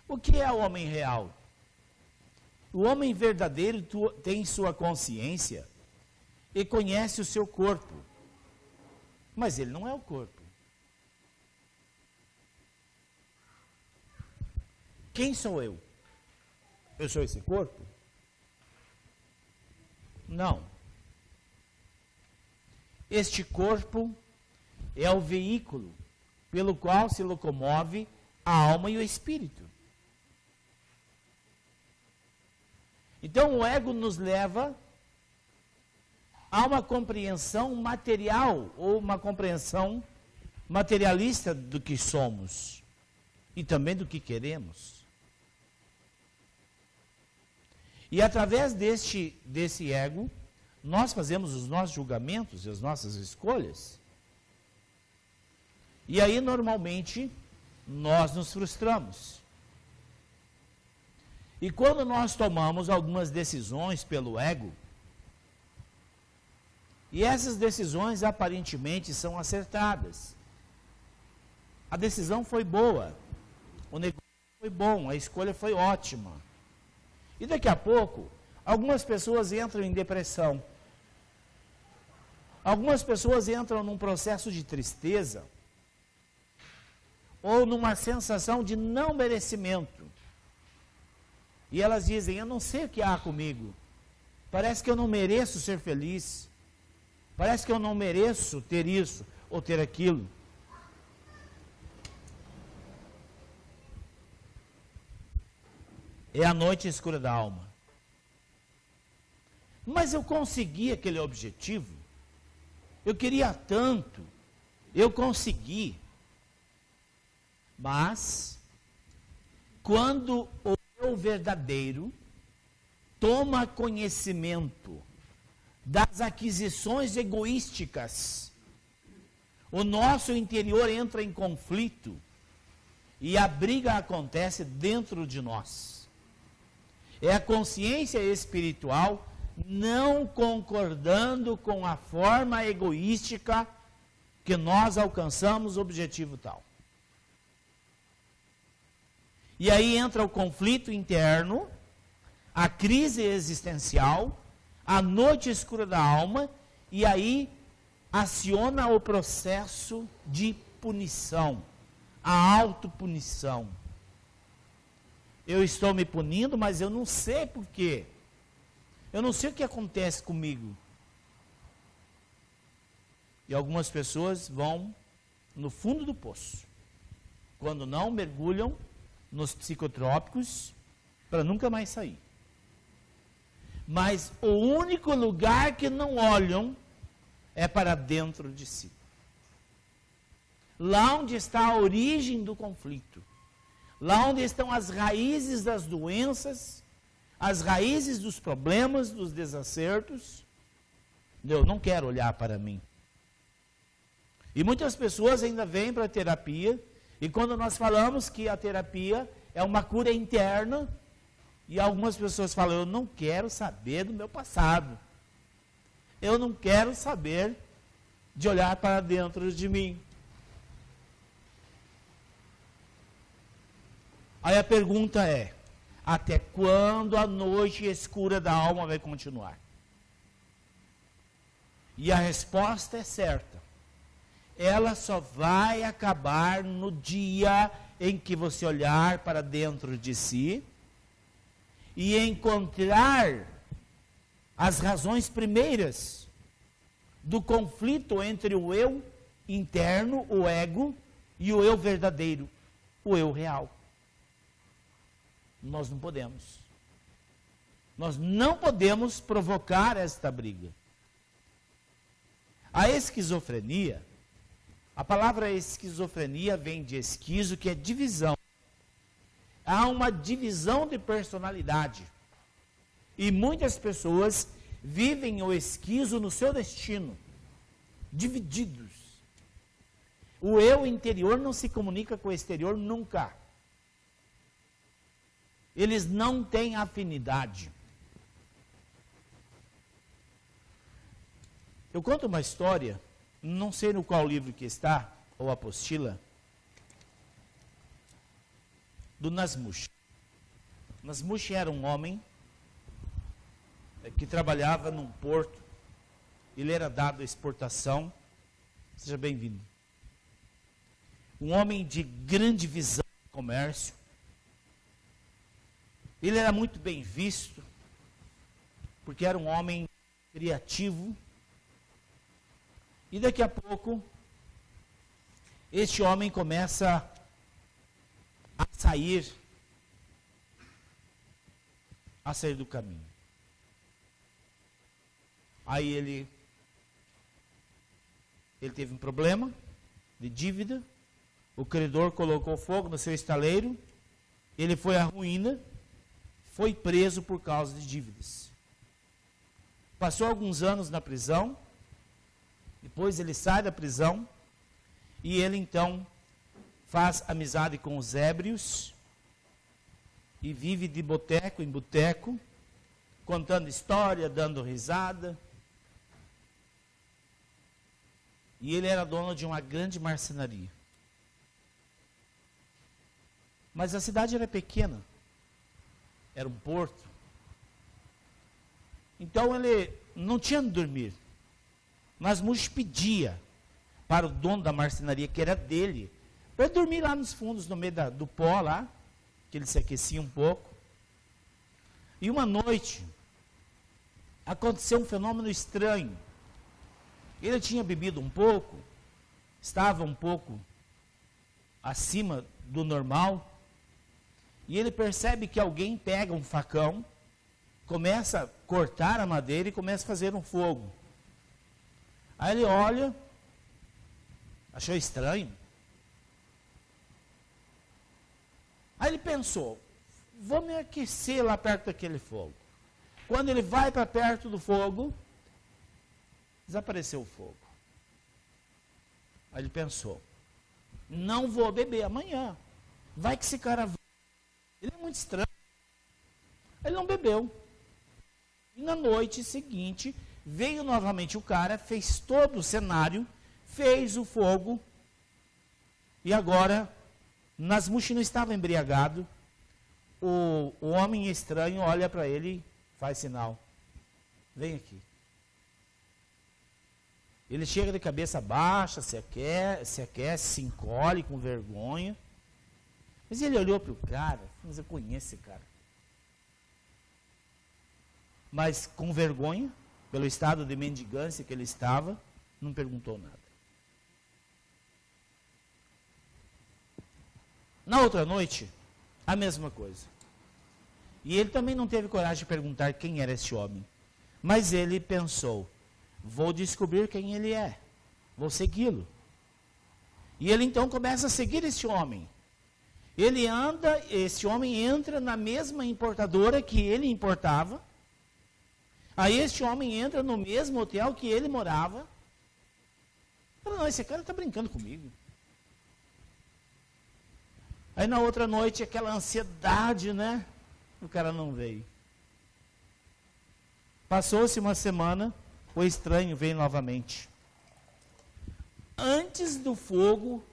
Speaker 1: O que é o homem real? O homem verdadeiro tem sua consciência e conhece o seu corpo, mas ele não é o corpo. Quem sou eu? Eu sou esse corpo? Não. Este corpo é o veículo pelo qual se locomove a alma e o espírito. Então o ego nos leva a uma compreensão material ou uma compreensão materialista do que somos e também do que queremos. E através desse ego, nós fazemos os nossos julgamentos e as nossas escolhas. E aí, normalmente, nós nos frustramos. E quando nós tomamos algumas decisões pelo ego, e essas decisões aparentemente são acertadas, a decisão foi boa, o negócio foi bom, a escolha foi ótima. E daqui a pouco, algumas pessoas entram em depressão. Algumas pessoas entram num processo de tristeza ou numa sensação de não merecimento. E elas dizem, eu não sei o que há comigo. Parece que eu não mereço ser feliz. Parece que eu não mereço ter isso ou ter aquilo. É a noite escura da alma. Mas eu consegui aquele objetivo. Eu queria tanto. Eu consegui. Mas, quando o eu verdadeiro toma conhecimento das aquisições egoísticas, o nosso interior entra em conflito e a briga acontece dentro de nós. É a consciência espiritual não concordando com a forma egoística que nós alcançamos o objetivo tal. E aí entra o conflito interno, a crise existencial, a noite escura da alma, e aí aciona o processo de punição, a autopunição. eu estou me punindo, mas eu não sei por quê. Eu não sei o que acontece comigo. E algumas pessoas vão no fundo do poço, quando não mergulham nos psicotrópicos, para nunca mais sair. Mas o único lugar que não olham é para dentro de si. Lá onde está a origem do conflito. Lá onde estão as raízes das doenças, as raízes dos problemas, dos desacertos. Eu não quero olhar para mim. E muitas pessoas ainda vêm para a terapia, e quando nós falamos que a terapia é uma cura interna, e algumas pessoas falam, eu não quero saber do meu passado. Eu não quero saber de olhar para dentro de mim. Aí a pergunta é, até quando a noite escura da alma vai continuar? E a resposta é certa. Ela só vai acabar no dia em que você olhar para dentro de si e encontrar as razões primeiras do conflito entre o eu interno, o ego, e o eu verdadeiro, o eu real. Nós não podemos. Nós não podemos provocar esta briga. A esquizofrenia, a palavra esquizofrenia vem de esquizo, que é divisão. Há uma divisão de personalidade. E muitas pessoas vivem o esquizo no seu destino, divididos. O eu interior não se comunica com o exterior nunca. Eles não têm afinidade. Eu conto uma história, não sei no qual livro que está, ou apostila, do Nasmush. Nasmush era um homem que trabalhava num porto. Ele era dado à exportação. Seja bem-vindo. Um homem de grande visão de comércio. Ele era muito bem visto, porque era um homem criativo. E daqui a pouco, este homem começa a sair do caminho. Aí ele teve um problema de dívida, o credor colocou fogo no seu estaleiro, ele foi à ruína, foi preso por causa de dívidas. Passou alguns anos na prisão, depois ele sai da prisão, e ele então faz amizade com os ébrios, e vive de boteco em boteco, contando história, dando risada. E ele era dono de uma grande marcenaria. Mas a cidade era pequena. Era um porto. Então ele não tinha onde dormir. Nasmush pedia para o dono da marcenaria, que era dele, para dormir lá nos fundos, no meio do pó lá, que ele se aquecia um pouco. E uma noite, aconteceu um fenômeno estranho. Ele tinha bebido um pouco, estava um pouco acima do normal, e ele percebe que alguém pega um facão, começa a cortar a madeira e começa a fazer um fogo. Aí ele olha, achou estranho. Aí ele pensou, vou me aquecer lá perto daquele fogo. Quando ele vai para perto do fogo, desapareceu o fogo. Aí ele pensou, não vou beber amanhã. Vai que esse cara vai. Ele é muito estranho. Ele não bebeu. E na noite seguinte, veio novamente o cara, fez todo o cenário, fez o fogo, e agora, Nasmush não estava embriagado, o homem estranho olha para ele e faz sinal, vem aqui. Ele chega de cabeça baixa, se aquece, se encolhe com vergonha, Mas ele olhou para o cara, mas eu conheço esse cara. Mas com vergonha, pelo estado de mendigância que ele estava, não perguntou nada. Na outra noite, a mesma coisa. E ele também não teve coragem de perguntar quem era esse homem. Mas ele pensou, vou descobrir quem ele é, vou segui-lo. E ele então começa a seguir esse homem. Ele anda, esse homem entra na mesma importadora que ele importava. Aí este homem entra no mesmo hotel que ele morava. Fala, não, esse cara está brincando comigo. Aí na outra noite, aquela ansiedade, né? O cara não veio. Passou-se uma semana, o estranho veio novamente. Antes do fogo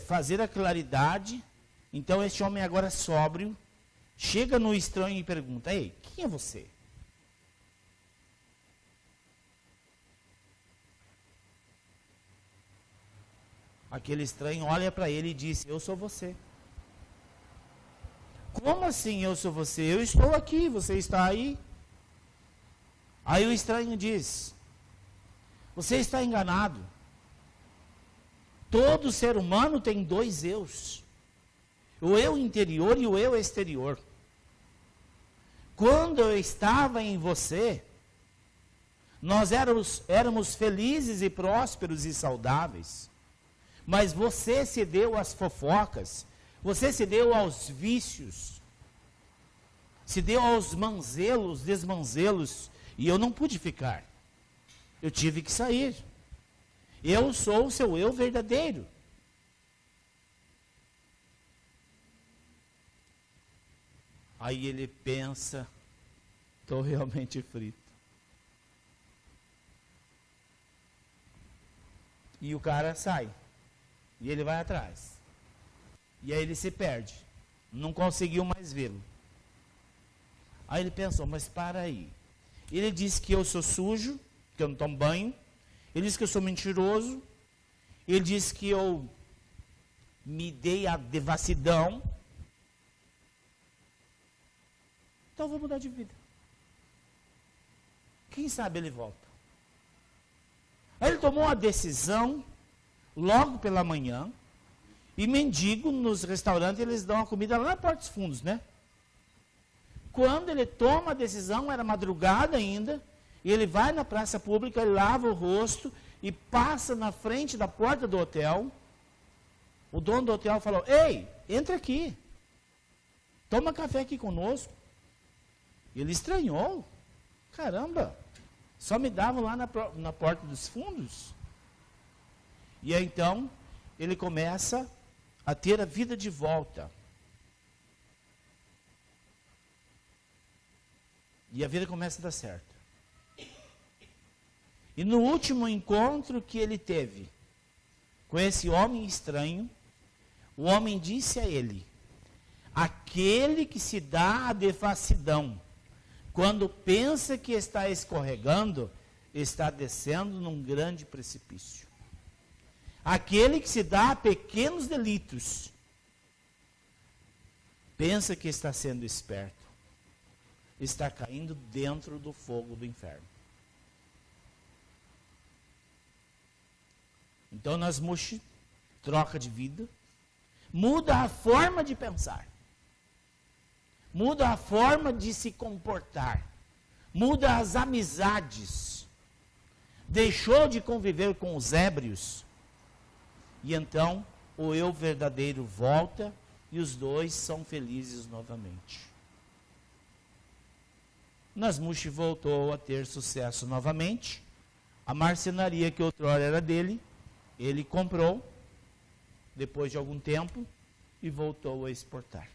Speaker 1: fazer a claridade, então este homem agora sóbrio, chega no estranho e pergunta, ei, quem é você? Aquele estranho olha para ele e diz, eu sou você. Como assim eu sou você? Eu estou aqui, você está aí? Aí o estranho diz, você está enganado. Todo ser humano tem dois eus. O eu interior e o eu exterior. Quando eu estava em você, nós éramos felizes e prósperos e saudáveis. Mas você se deu às fofocas, você se deu aos vícios, se deu aos manzelos, desmanzelos, e eu não pude ficar. Eu tive que sair. Eu sou o seu eu verdadeiro. Aí ele pensa, estou realmente frito. E o cara sai. E ele vai atrás. E aí ele se perde. Não conseguiu mais vê-lo. Aí ele pensou, mas para aí. Ele disse que eu sou sujo, que eu não tomo banho. Ele disse que eu sou mentiroso. Ele disse que eu me dei a devassidão. Então eu vou mudar de vida. Quem sabe ele volta. Aí ele tomou a decisão, logo pela manhã, e mendigo nos restaurantes, eles dão a comida lá na Porta dos Fundos, né? Quando ele toma a decisão, era madrugada ainda, e ele vai na praça pública, ele lava o rosto e passa na frente da porta do hotel. O dono do hotel falou, ei, entra aqui, toma café aqui conosco. Ele estranhou, caramba, só me davam lá na Porta dos Fundos. E aí, então, ele começa a ter a vida de volta. E a vida começa a dar certo. E no último encontro que ele teve com esse homem estranho, o homem disse a ele, aquele que se dá a devassidão, quando pensa que está escorregando, está descendo num grande precipício. Aquele que se dá a pequenos delitos, pensa que está sendo esperto, está caindo dentro do fogo do inferno. Então Nasmush troca de vida, muda a forma de pensar, muda a forma de se comportar, muda as amizades, deixou de conviver com os ébrios, e então o eu verdadeiro volta e os dois são felizes novamente. Nasmush voltou a ter sucesso novamente. A marcenaria que outrora era dele, ele comprou, depois de algum tempo, e voltou a exportar.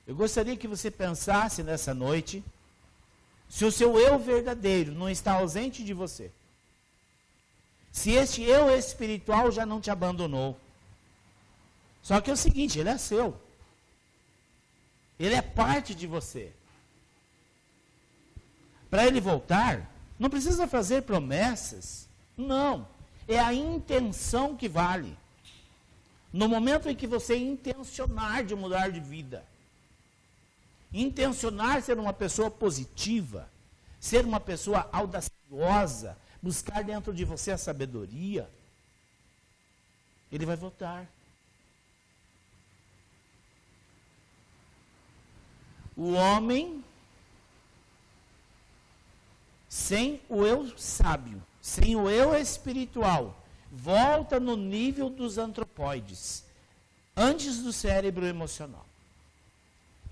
Speaker 1: Eu gostaria que você pensasse nessa noite, se o seu eu verdadeiro não está ausente de você, se este eu espiritual já não te abandonou. Só que é o seguinte, ele é seu. Ele é parte de você. Para ele voltar, não precisa fazer promessas. Não. É a intenção que vale. No momento em que você intencionar de mudar de vida, intencionar ser uma pessoa positiva, ser uma pessoa audaciosa, buscar dentro de você a sabedoria, ele vai voltar. O homem sem o eu sábio, sem o eu espiritual, volta no nível dos antropóides, antes do cérebro emocional.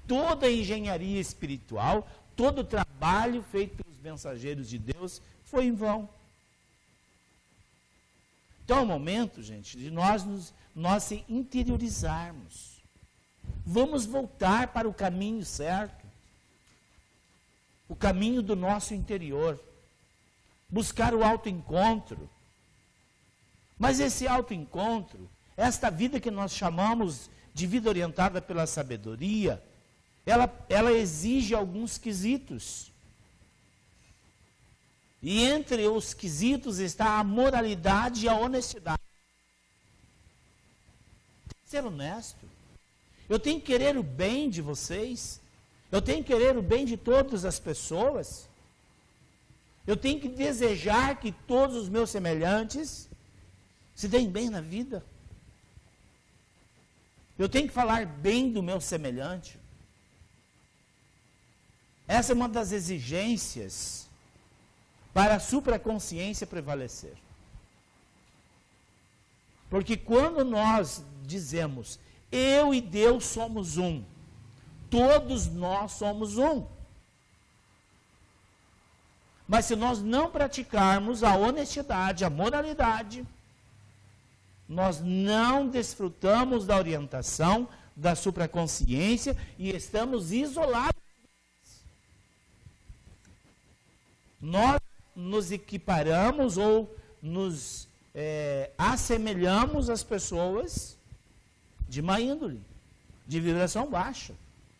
Speaker 1: Toda a engenharia espiritual, todo o trabalho feito pelos mensageiros de Deus foi em vão. Então é o momento, gente, de nós se interiorizarmos. Vamos voltar para o caminho certo. O caminho do nosso interior. Buscar o autoencontro. Mas esse autoencontro, esta vida que nós chamamos de vida orientada pela sabedoria, ela exige alguns quesitos. E entre os quesitos está a moralidade e a honestidade. Tem que ser honesto. Eu tenho que querer o bem de vocês. Eu tenho que querer o bem de todas as pessoas. Eu tenho que desejar que todos os meus semelhantes se deem bem na vida. Eu tenho que falar bem do meu semelhante. Essa é uma das exigências para a supraconsciência prevalecer. Porque quando nós dizemos, eu e Deus somos um, todos nós somos um. Mas se nós não praticarmos a honestidade, a moralidade, nós não desfrutamos da orientação, da supraconsciência e estamos isolados. Nós nos equiparamos ou nos assemelhamos às pessoas de má índole, de vibração baixa.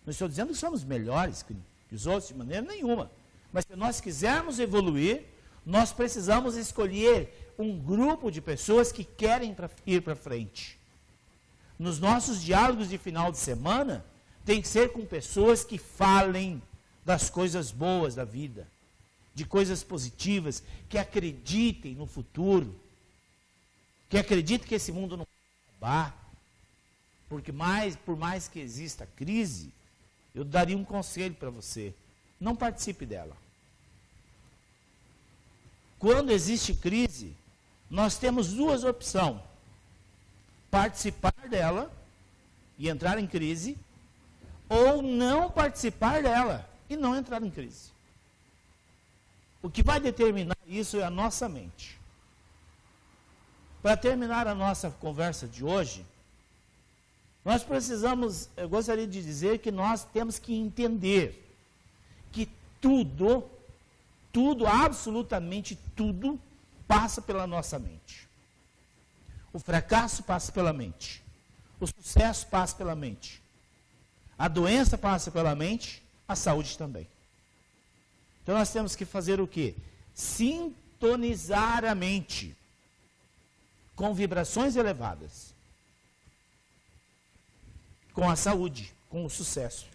Speaker 1: Não estou dizendo que somos melhores que os outros de maneira nenhuma. Mas se nós quisermos evoluir, nós precisamos escolher um grupo de pessoas que querem ir para frente. Nos nossos diálogos de final de semana, tem que ser com pessoas que falem das coisas boas da vida, de coisas positivas, que acreditem no futuro, que acreditem que esse mundo não vai acabar. Porque por mais que exista crise, eu daria um conselho para você. Não participe dela. Quando existe crise, nós temos duas opções. Participar dela e entrar em crise, ou não participar dela e não entrar em crise. O que vai determinar isso é a nossa mente. Para terminar a nossa conversa de hoje, nós precisamos, eu gostaria de dizer que nós temos que entender que tudo, absolutamente tudo, passa pela nossa mente. O fracasso passa pela mente. O sucesso passa pela mente. A doença passa pela mente, a saúde também. Então nós temos que fazer o quê? Sintonizar a mente com vibrações elevadas. Com a saúde, com o sucesso,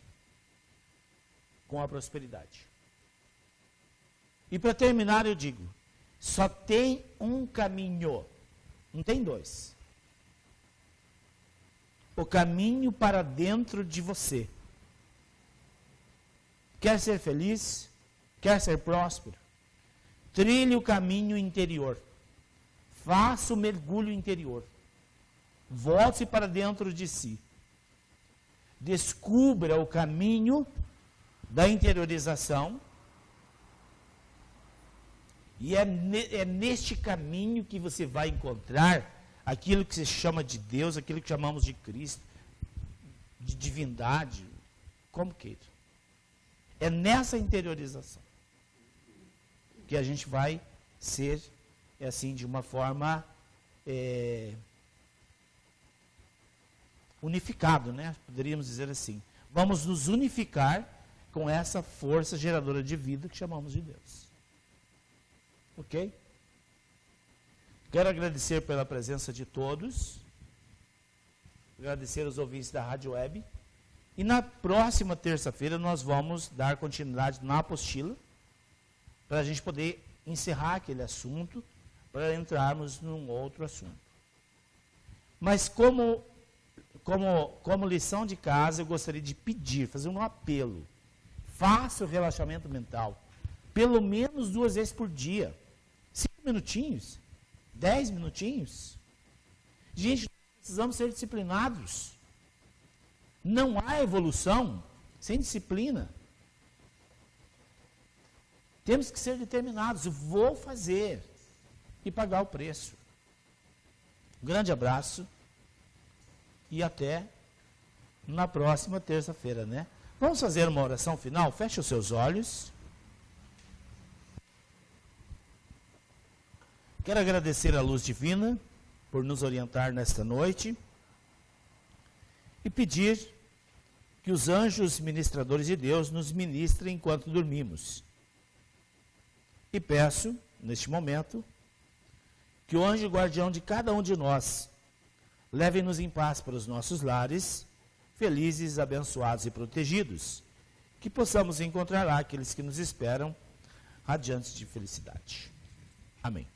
Speaker 1: com a prosperidade. E para terminar eu digo, só tem um caminho, não tem dois. O caminho para dentro de você. Quer ser feliz? Quer ser próspero? Trilhe o caminho interior. Faça o mergulho interior. Volte para dentro de si. Descubra o caminho da interiorização. E é neste caminho que você vai encontrar aquilo que se chama de Deus, aquilo que chamamos de Cristo, de divindade, como queira. É nessa interiorização que a gente vai ser, assim, de uma forma unificado, né? Poderíamos dizer assim. Vamos nos unificar com essa força geradora de vida que chamamos de Deus. Ok? Quero agradecer pela presença de todos. agradecer aos ouvintes da Rádio Web. E na próxima terça-feira nós vamos dar continuidade na apostila, para a gente poder encerrar aquele assunto, para entrarmos num outro assunto. Mas como lição de casa, eu gostaria de pedir, fazer um apelo. Faça o relaxamento mental, pelo menos 2 vezes por dia. 5 minutinhos, 10 minutinhos. Gente, precisamos ser disciplinados. Não há evolução sem disciplina. Temos que ser determinados. Vou fazer e pagar o preço. Um grande abraço e até na próxima terça-feira, né? Vamos fazer uma oração final? Feche os seus olhos. Quero agradecer a luz divina por nos orientar nesta noite e pedir que os anjos ministradores de Deus nos ministrem enquanto dormimos. E peço, neste momento, que o anjo guardião de cada um de nós leve-nos em paz para os nossos lares, felizes, abençoados e protegidos, que possamos encontrar lá aqueles que nos esperam radiantes de felicidade. Amém.